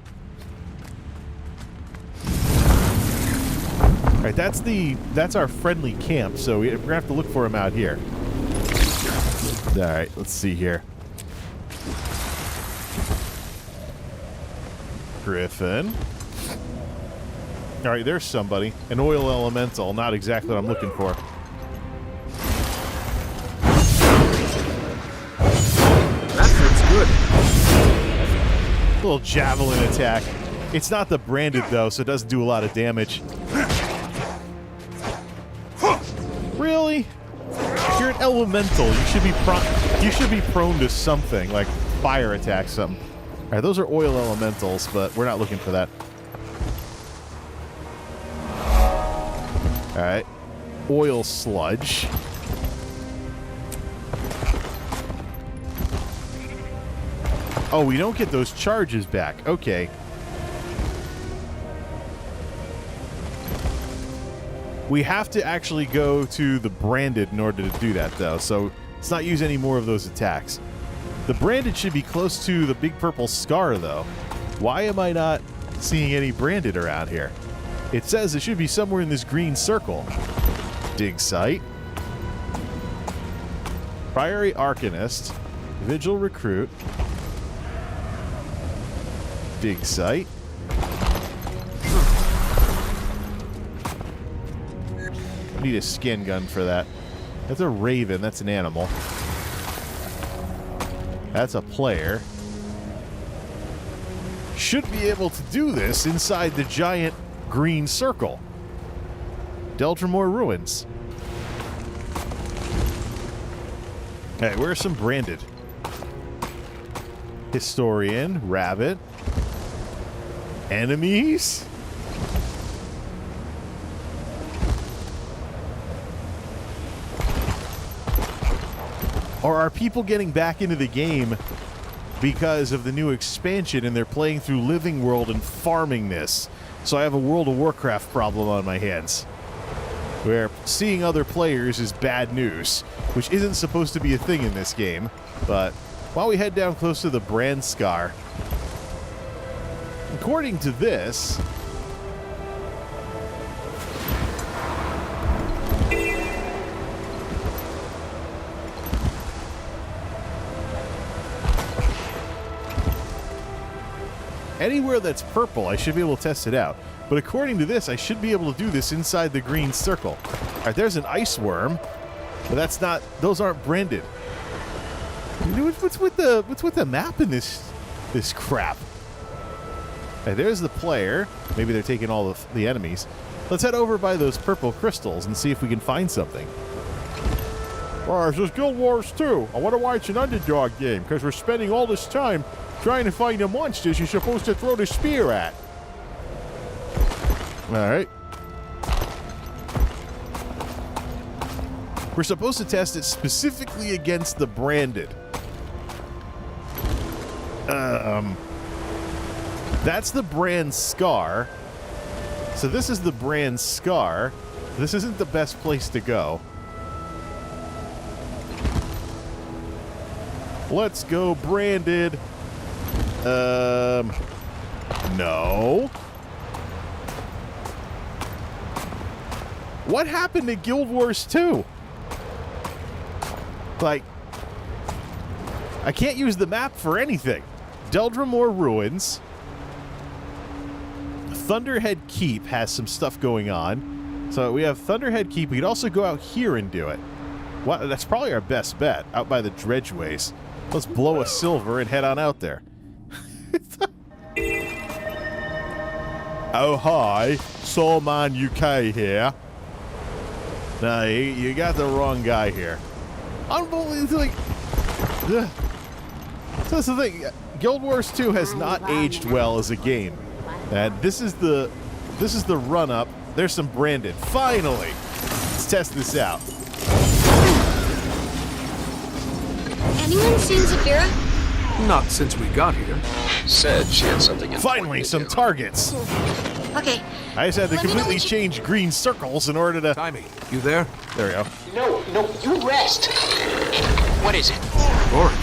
Alright, that's our friendly camp, so we're gonna have to look for him out here. Alright, let's see here. Griffin. Alright, there's somebody. An oil elemental, not exactly what I'm looking for. That looks good. Little javelin attack. It's not the branded though, so it doesn't do a lot of damage. Really? You're an elemental. You should be prone to something like fire attack, something. All right, those are oil elementals, but we're not looking for that. All right, oil sludge. Oh, we don't get those charges back. Okay. We have to actually go to the branded in order to do that, though, so let's not use any more of those attacks. The branded should be close to the big purple scar, though. Why am I not seeing any branded around here? It says it should be somewhere in this green circle. Dig site. Priory Arcanist. Vigil Recruit. Dig site. Need a skin gun for that. That's a raven. That's an animal. That's a player. Should be able to do this inside the giant green circle. Deltramore Ruins. Hey, where's some branded? Historian, rabbit. Enemies? Or are people getting back into the game because of the new expansion and they're playing through Living World and farming this? So I have a World of Warcraft problem on my hands, where seeing other players is bad news, which isn't supposed to be a thing in this game. But while we head down close to the Brand Scar, according to this, anywhere that's purple, I should be able to test it out. But according to this, I should be able to do this inside the green circle. All right, there's an ice worm, but that's not; those aren't branded. What's with the map in this crap? Right, there's the player. Maybe they're taking all of the enemies. Let's head over by those purple crystals and see if we can find something. This is Guild Wars 2. I wonder why it's an underdog game, because we're spending all this time trying to find the monsters you're supposed to throw the spear at. All right. We're supposed to test it specifically against the branded. That's the brand scar. So this is the brand scar. This isn't the best place to go. Let's go branded. No. What happened to Guild Wars 2? Like, I can't use the map for anything. Deldramore Ruins. Thunderhead Keep has some stuff going on. So we have Thunderhead Keep. We could also go out here and do it. What? That's probably our best bet, out by the Dredgeways. Let's blow a silver and head on out there. Oh, hi. Soulman UK here. No, you got the wrong guy here. Unbelievable. Like, ugh. So that's the thing. Guild Wars 2 has not aged well as a game. And this is the run-up. There's some Brandon. Finally! Let's test this out. Anyone seen Zafira? Not since we got here. Said she had something in Finally, some targets. Okay. I just had to completely change green circles in order to... Timmy, you there? There we go. No, you rest. What is it? Rory,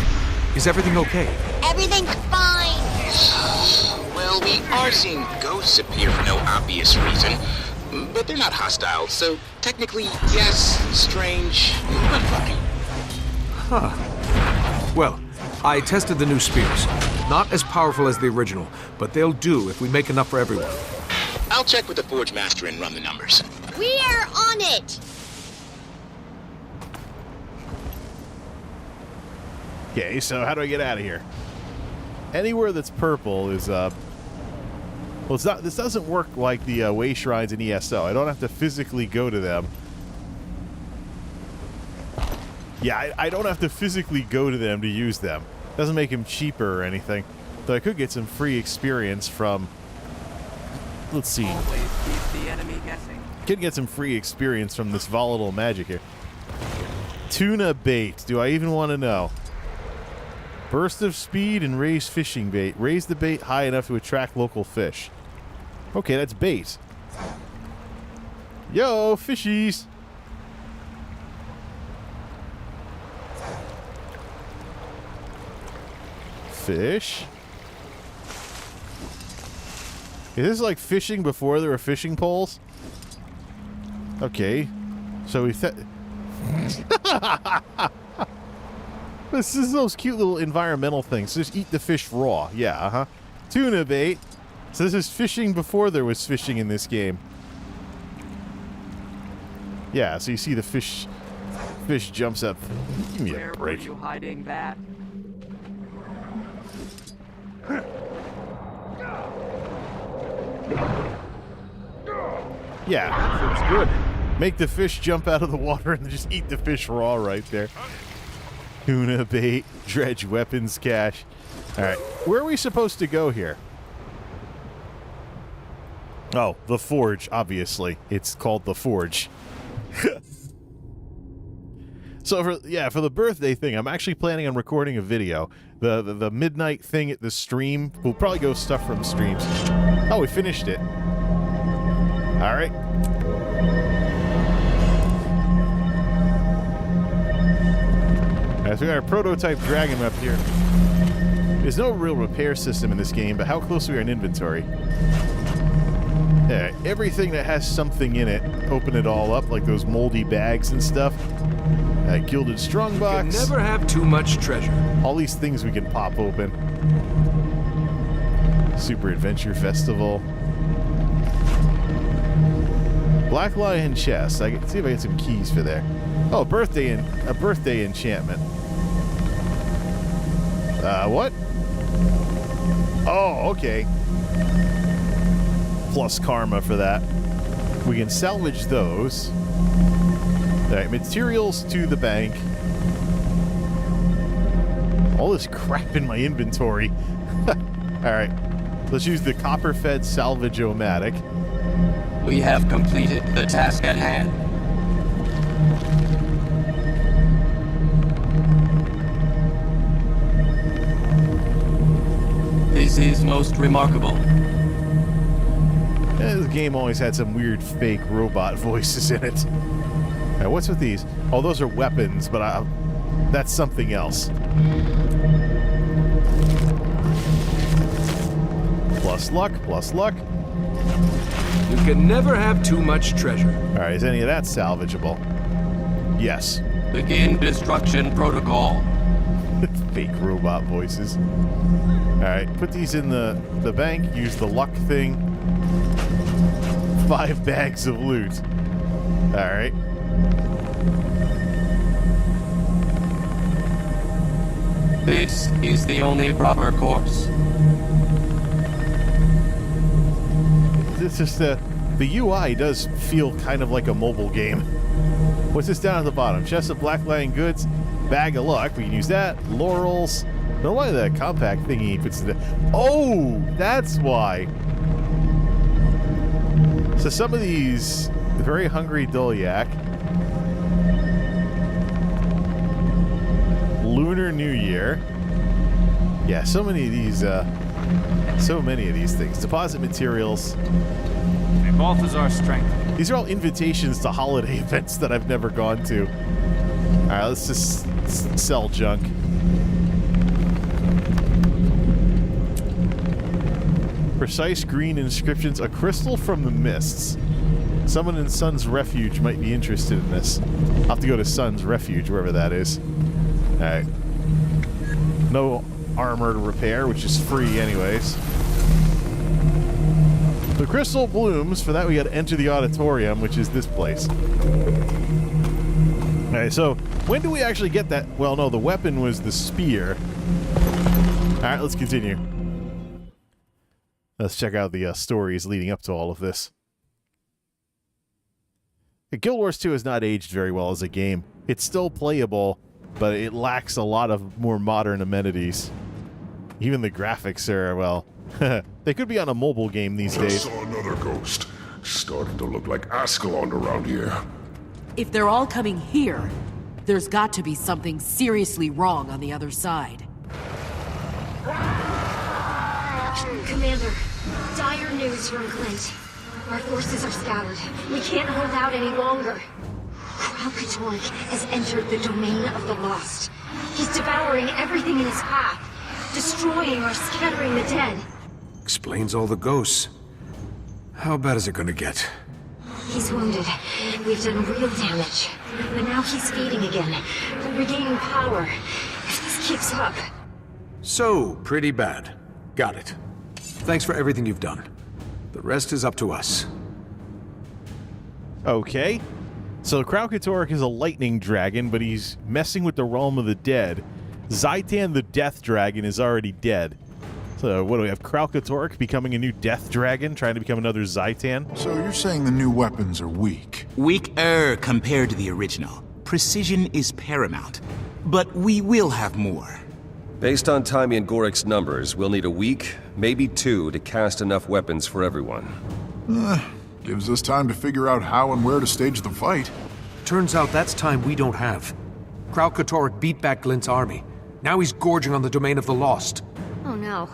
is everything okay? Everything's fine. Well, we are seeing ghosts appear for no obvious reason, but they're not hostile, so technically, yes, strange, but fine. Huh. Well, I tested the new spears. Not as powerful as the original, but they'll do if we make enough for everyone. I'll check with the Forge Master and run the numbers. We are on it. Okay, so how do I get out of here? Anywhere that's purple is, well, it's not, this doesn't work like the way shrines in ESO. I don't have to physically go to them. Yeah, I don't have to physically go to them to use them. Doesn't make them cheaper or anything. So I could get some free experience from... Let's see. Always keep the enemy guessing. Could get some free experience from this volatile magic here. Tuna bait. Do I even want to know? Burst of speed and raise fishing bait. Raise the bait high enough to attract local fish. Okay, that's bait. Yo, fishies! Fish. Is this like fishing before there were fishing poles? Okay. So we This is those cute little environmental things. Just eat the fish raw. Yeah, uh-huh. Tuna bait. So this is fishing before there was fishing in this game. Yeah, so you see the fish jumps up. Give me a Where were break. you hiding that? Yeah, that's good. Make the fish jump out of the water and just eat the fish raw right there. Tuna bait, dredge weapons cache. All right, where are we supposed to go here? Oh, the Forge, obviously. It's called the Forge. So for the birthday thing, I'm actually planning on recording a video. The midnight thing at the stream. We'll probably go stuff from streams. Oh, we finished it. All right. So we got our prototype dragon up here. There's no real repair system in this game, but how close are we are in inventory? Yeah, everything that has something in it, open it all up, like those moldy bags and stuff. Gilded strongbox. You can never have too much treasure. All these things we can pop open. Super Adventure Festival. Black Lion chest. I can see if I get some keys for there. Oh, a birthday enchantment. What? Oh, okay. Plus karma for that. We can salvage those. All right, materials to the bank. All this crap in my inventory. All right, let's use the copper-fed salvage-o-matic. We have completed the task at hand. This is most remarkable. The game always had some weird fake robot voices in it. All right, what's with these? Oh, those are weapons, but that's something else. plus luck, plus luck. You can never have too much treasure. All right, is any of that salvageable? Yes. Begin destruction protocol. Fake robot voices. All right, put these in the bank. Use the luck thing. 5 bags of loot. All right. This is the only proper course. It's just the UI does feel kind of like a mobile game. What's this down at the bottom? Chest of black lion goods, bag of luck. We can use that. Laurels. I don't know why the compact thingy puts it. Oh, that's why. So some of these, very hungry Doliac. Lunar New Year. Yeah, so many of these things. Deposit materials. Balthazar's strength. These are all invitations to holiday events that I've never gone to. All right, let's just sell junk. Precise green inscriptions. A crystal from the mists. Someone in Sun's Refuge might be interested in this. I'll have to go to Sun's Refuge, wherever that is. All right. No armor to repair, which is free anyways. The crystal blooms. For that, we got to enter the auditorium, which is this place. All right, so when do we actually get that? Well, no, the weapon was the spear. All right, let's continue. Let's check out the stories leading up to all of this. Guild Wars 2 has not aged very well as a game. It's still playable, but it lacks a lot of more modern amenities. Even the graphics are, well, they could be on a mobile game these days. I saw another ghost. Starting to look like Ascalon around here. If they're all coming here, there's got to be something seriously wrong on the other side. Commander, dire news from Clint. Our forces are scattered. We can't hold out any longer. Kralkatork has entered the domain of the lost. He's devouring everything in his path, destroying or scattering the dead. Explains all the ghosts. How bad is it gonna get? He's wounded. We've done real damage. But now he's feeding again, regaining power. If this keeps up... So, pretty bad. Got it. Thanks for everything you've done. The rest is up to us. Okay. So Kralkatork is a lightning dragon, but he's messing with the realm of the dead. Zaitan the Death Dragon is already dead. So what do we have? Kralkatork becoming a new Death Dragon, trying to become another Zaitan? So you're saying the new weapons are weak? Weaker compared to the original. Precision is paramount. But we will have more. Based on Taimi and Gorik's numbers, we'll need a week, maybe 2, to cast enough weapons for everyone. Gives us time to figure out how and where to stage the fight. Turns out that's time we don't have. Kralkatork beat back Glint's army. Now he's gorging on the domain of the lost. Oh no.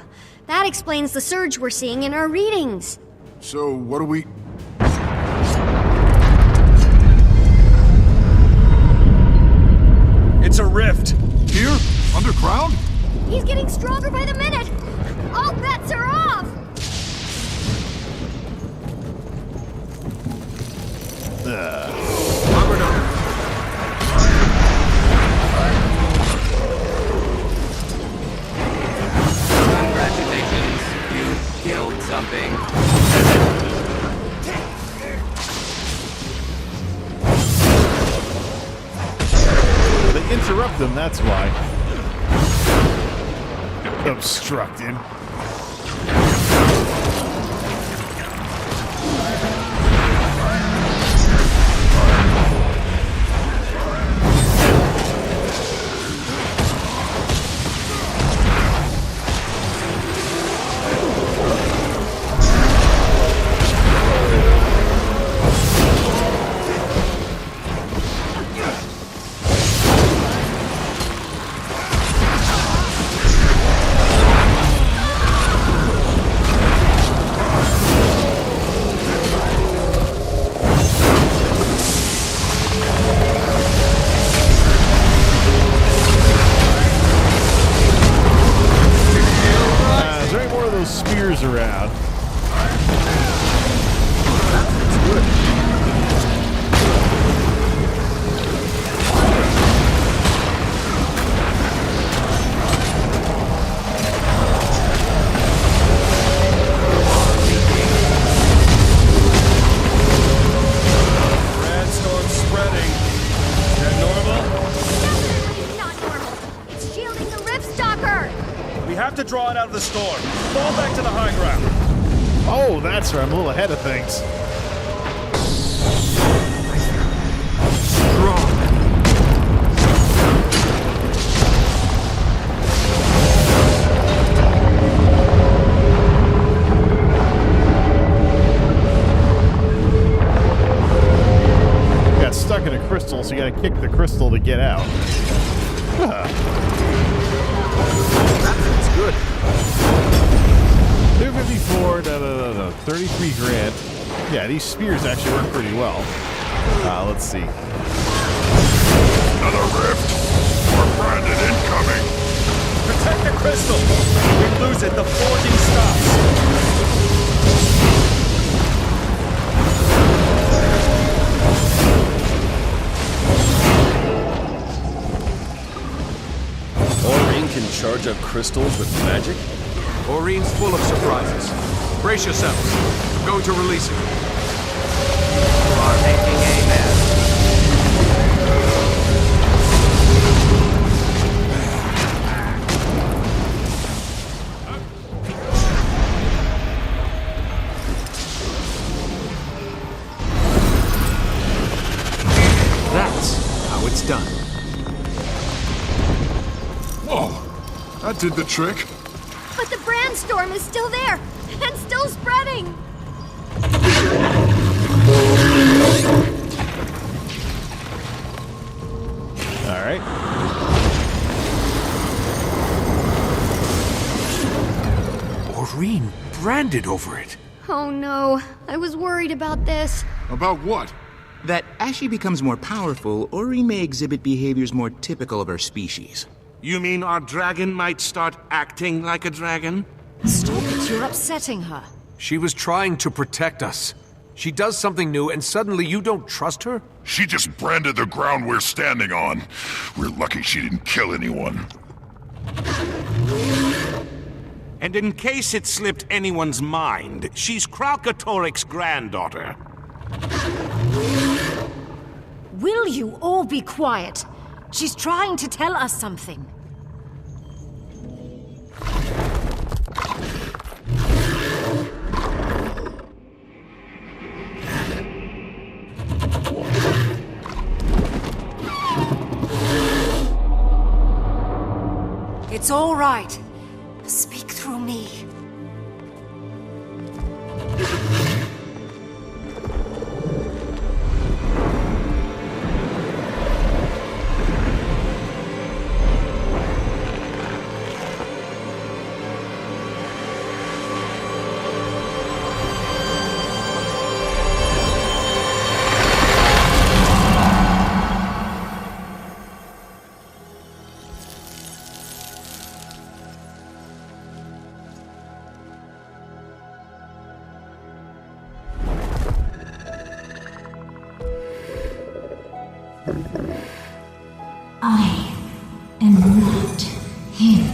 That explains the surge we're seeing in our readings. So, what do we... It's a rift! Here? Underground? He's getting stronger by the minute! All bets are off! Armored up. Congratulations, you killed something. They interrupt them, that's why. Obstructed. draw it out of the storm. Fall back to the high ground. Oh, that's right. I'm a little ahead of things. Got stuck in a crystal, so you gotta kick the crystal to get out. That's good. 254, no, 33 grand. Yeah, these spears actually work pretty well. Let's see. Another rift. More branded incoming. Protect the crystal. If we lose it, the forging stops. Aurine can charge up crystals with magic? Aurine's full of surprises. Brace yourselves. I'm going to release it. You are making a mess. That's how it's done. Whoa, that did the trick. But the brand storm is still there, and still spreading! Alright. Aurine branded over it. Oh no, I was worried about this. About what? That as she becomes more powerful, Ori may exhibit behaviors more typical of her species. You mean our dragon might start acting like a dragon? Stop it, you're upsetting her. She was trying to protect us. She does something new and suddenly you don't trust her? She just branded the ground we're standing on. We're lucky she didn't kill anyone. And in case it slipped anyone's mind, she's Kralkatorik's granddaughter. Will you all be quiet? She's trying to tell us something. It's all right. Speak through me. I am not him.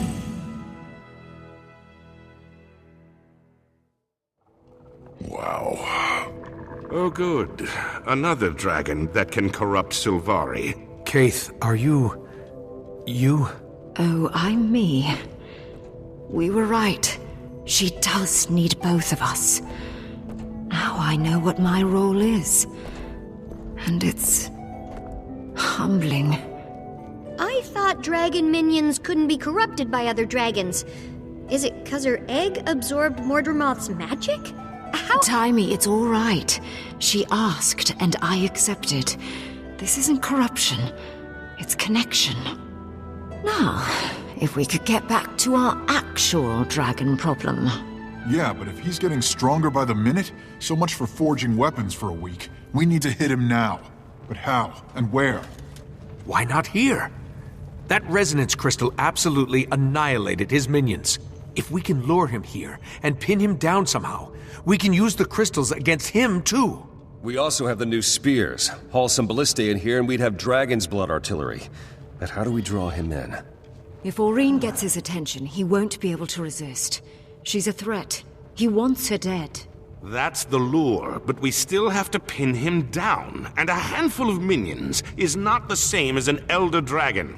Wow. Oh, good. Another dragon that can corrupt Sylvari. Kaith, are you... Oh, I'm me. We were right. She does need both of us. Now I know what my role is. And it's... humbling. I thought dragon minions couldn't be corrupted by other dragons. Is it 'cause her egg absorbed Mordremoth's magic? How— Timey, it's all right. She asked, and I accepted. This isn't corruption. It's connection. Now, if we could get back to our actual dragon problem. Yeah, but if he's getting stronger by the minute, so much for forging weapons for a week. We need to hit him now. But how and where? Why not here? That resonance crystal absolutely annihilated his minions. If we can lure him here and pin him down somehow, we can use the crystals against him too. We also have the new spears. Haul some ballistae in here and we'd have dragon's blood artillery. But how do we draw him in? If Aurine gets his attention, he won't be able to resist. She's a threat. He wants her dead. That's the lure, but we still have to pin him down, and a handful of minions is not the same as an elder dragon.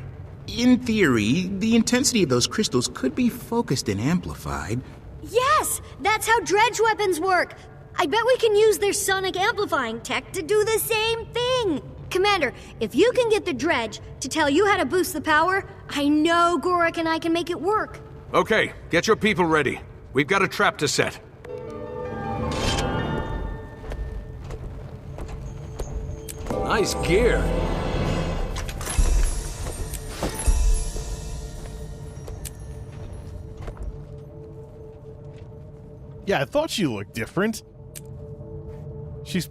In theory, the intensity of those crystals could be focused and amplified. Yes! That's how dredge weapons work! I bet we can use their sonic amplifying tech to do the same thing! Commander, if you can get the dredge to tell you how to boost the power, I know Gorik and I can make it work. Okay, get your people ready. We've got a trap to set. Nice gear. Yeah, I thought she looked different. She's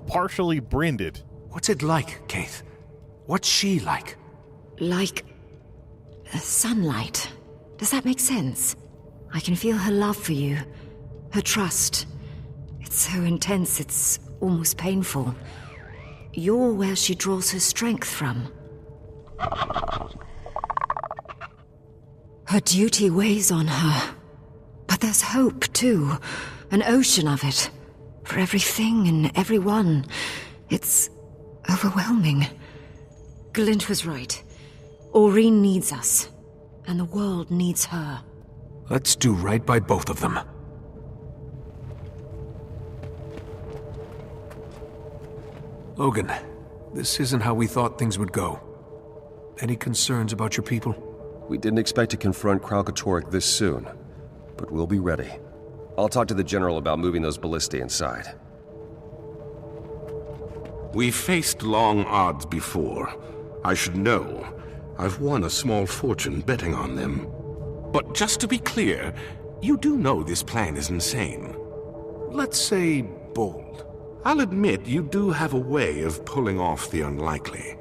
partially branded. What's it like, Keith? What's she like? Like sunlight. Does that make sense? I can feel her love for you, her trust. It's so intense, it's almost painful. You're where she draws her strength from. Her duty weighs on her. But there's hope, too. An ocean of it. For everything and everyone. It's overwhelming. Glint was right. Aurene needs us. And the world needs her. Let's do right by both of them. Logan, this isn't how we thought things would go. Any concerns about your people? We didn't expect to confront Kralkatorrik this soon, but we'll be ready. I'll talk to the General about moving those ballistae inside. We've faced long odds before. I should know. I've won a small fortune betting on them. But just to be clear, you do know this plan is insane. Let's say bold. I'll admit you do have a way of pulling off the unlikely,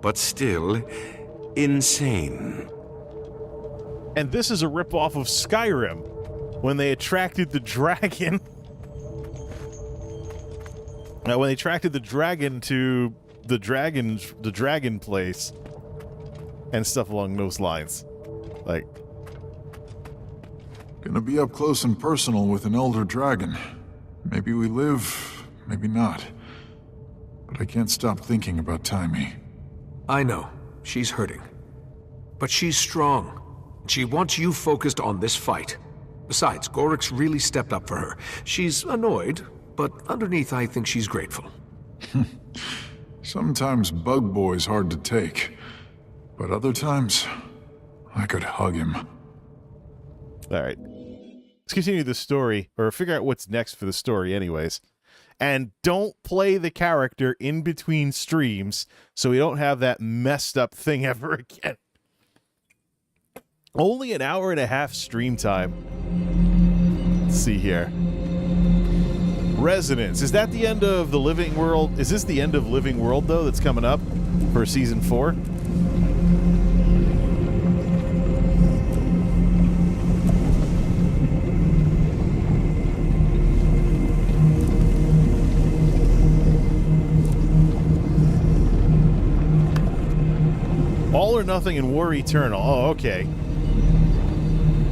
but still insane. And this is a ripoff of Skyrim, when they attracted the dragon. When they attracted the dragon to the dragon place, and stuff along those lines. Like, gonna be up close and personal with an elder dragon. Maybe we live, maybe not. But I can't stop thinking about Taimi. I know. She's hurting. But she's strong. She wants you focused on this fight. Besides, Gorik's really stepped up for her. She's annoyed, but underneath I think she's grateful. Sometimes Bug Boy's hard to take. But other times, I could hug him. All right. Let's continue the story, or figure out what's next for the story anyways. And don't play the character in between streams so we don't have that messed up thing ever again. Only an hour and a half stream time. Let's see here. Resonance. Is that the end of the Living World? Is this the end of Living World, though, that's coming up for Season 4? All or Nothing and War Eternal. Oh, okay.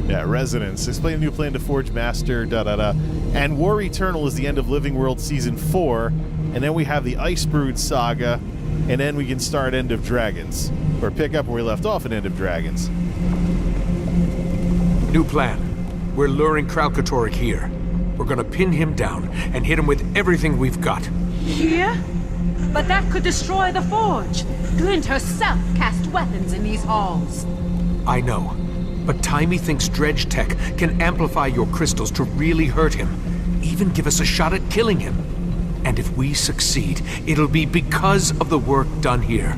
Yeah, Resonance. Explain a new plan to Forge Master, da-da-da. And War Eternal is the end of Living World Season 4. And then we have the Icebrood Saga. And then we can start End of Dragons. Or pick up where we left off in End of Dragons. New plan. We're luring Kralkatorrik here. We're gonna pin him down and hit him with everything we've got. Here? But that could destroy the forge. Glint herself cast weapons in these halls. I know. But Taimi thinks dredge tech can amplify your crystals to really hurt him. Even give us a shot at killing him. And if we succeed, it'll be because of the work done here.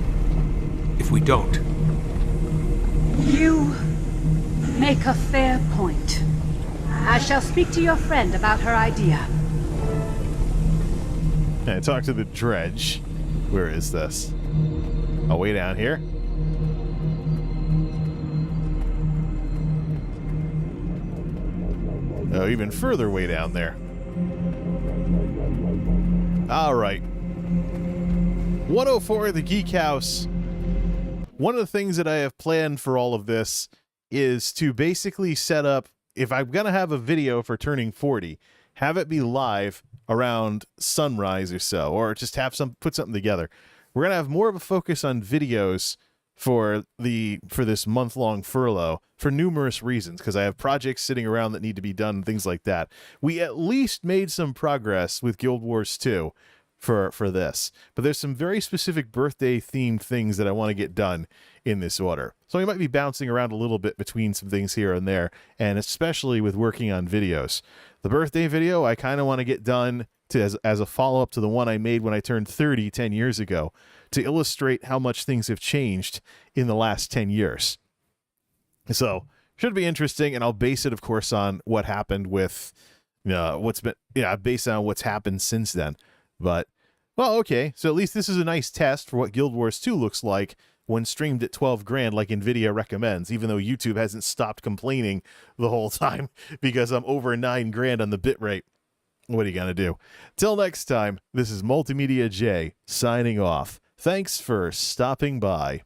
If we don't... You make a fair point. I shall speak to your friend about her idea. And talk to the dredge. Where is this? Oh, way down here. Oh, even further way down there. All right. 104 The Geek House. One of the things that I have planned for all of this is to basically set up, if I'm going to have a video for turning 40, have it be live around sunrise or so, or just have put something together. We're going to have more of a focus on videos for this month-long furlough for numerous reasons, because I have projects sitting around that need to be done and things like that. We at least made some progress with Guild Wars 2 for this, but there's some very specific birthday themed things that I want to get done in this order. So we might be bouncing around a little bit between some things here and there, and especially with working on videos. The birthday video I kind of want to get done as a follow-up to the one I made when I turned 30 10 years ago, to illustrate how much things have changed in the last 10 years. So should be interesting, and I'll base it, of course, on what happened with based on what's happened since then. But, well, okay, so at least this is a nice test for what Guild Wars 2 looks like when streamed at 12 grand like Nvidia recommends, even though YouTube hasn't stopped complaining the whole time because I'm over 9 grand on the bitrate. What are you gonna do? Till next time, this is MultimediaJay signing off. Thanks for stopping by.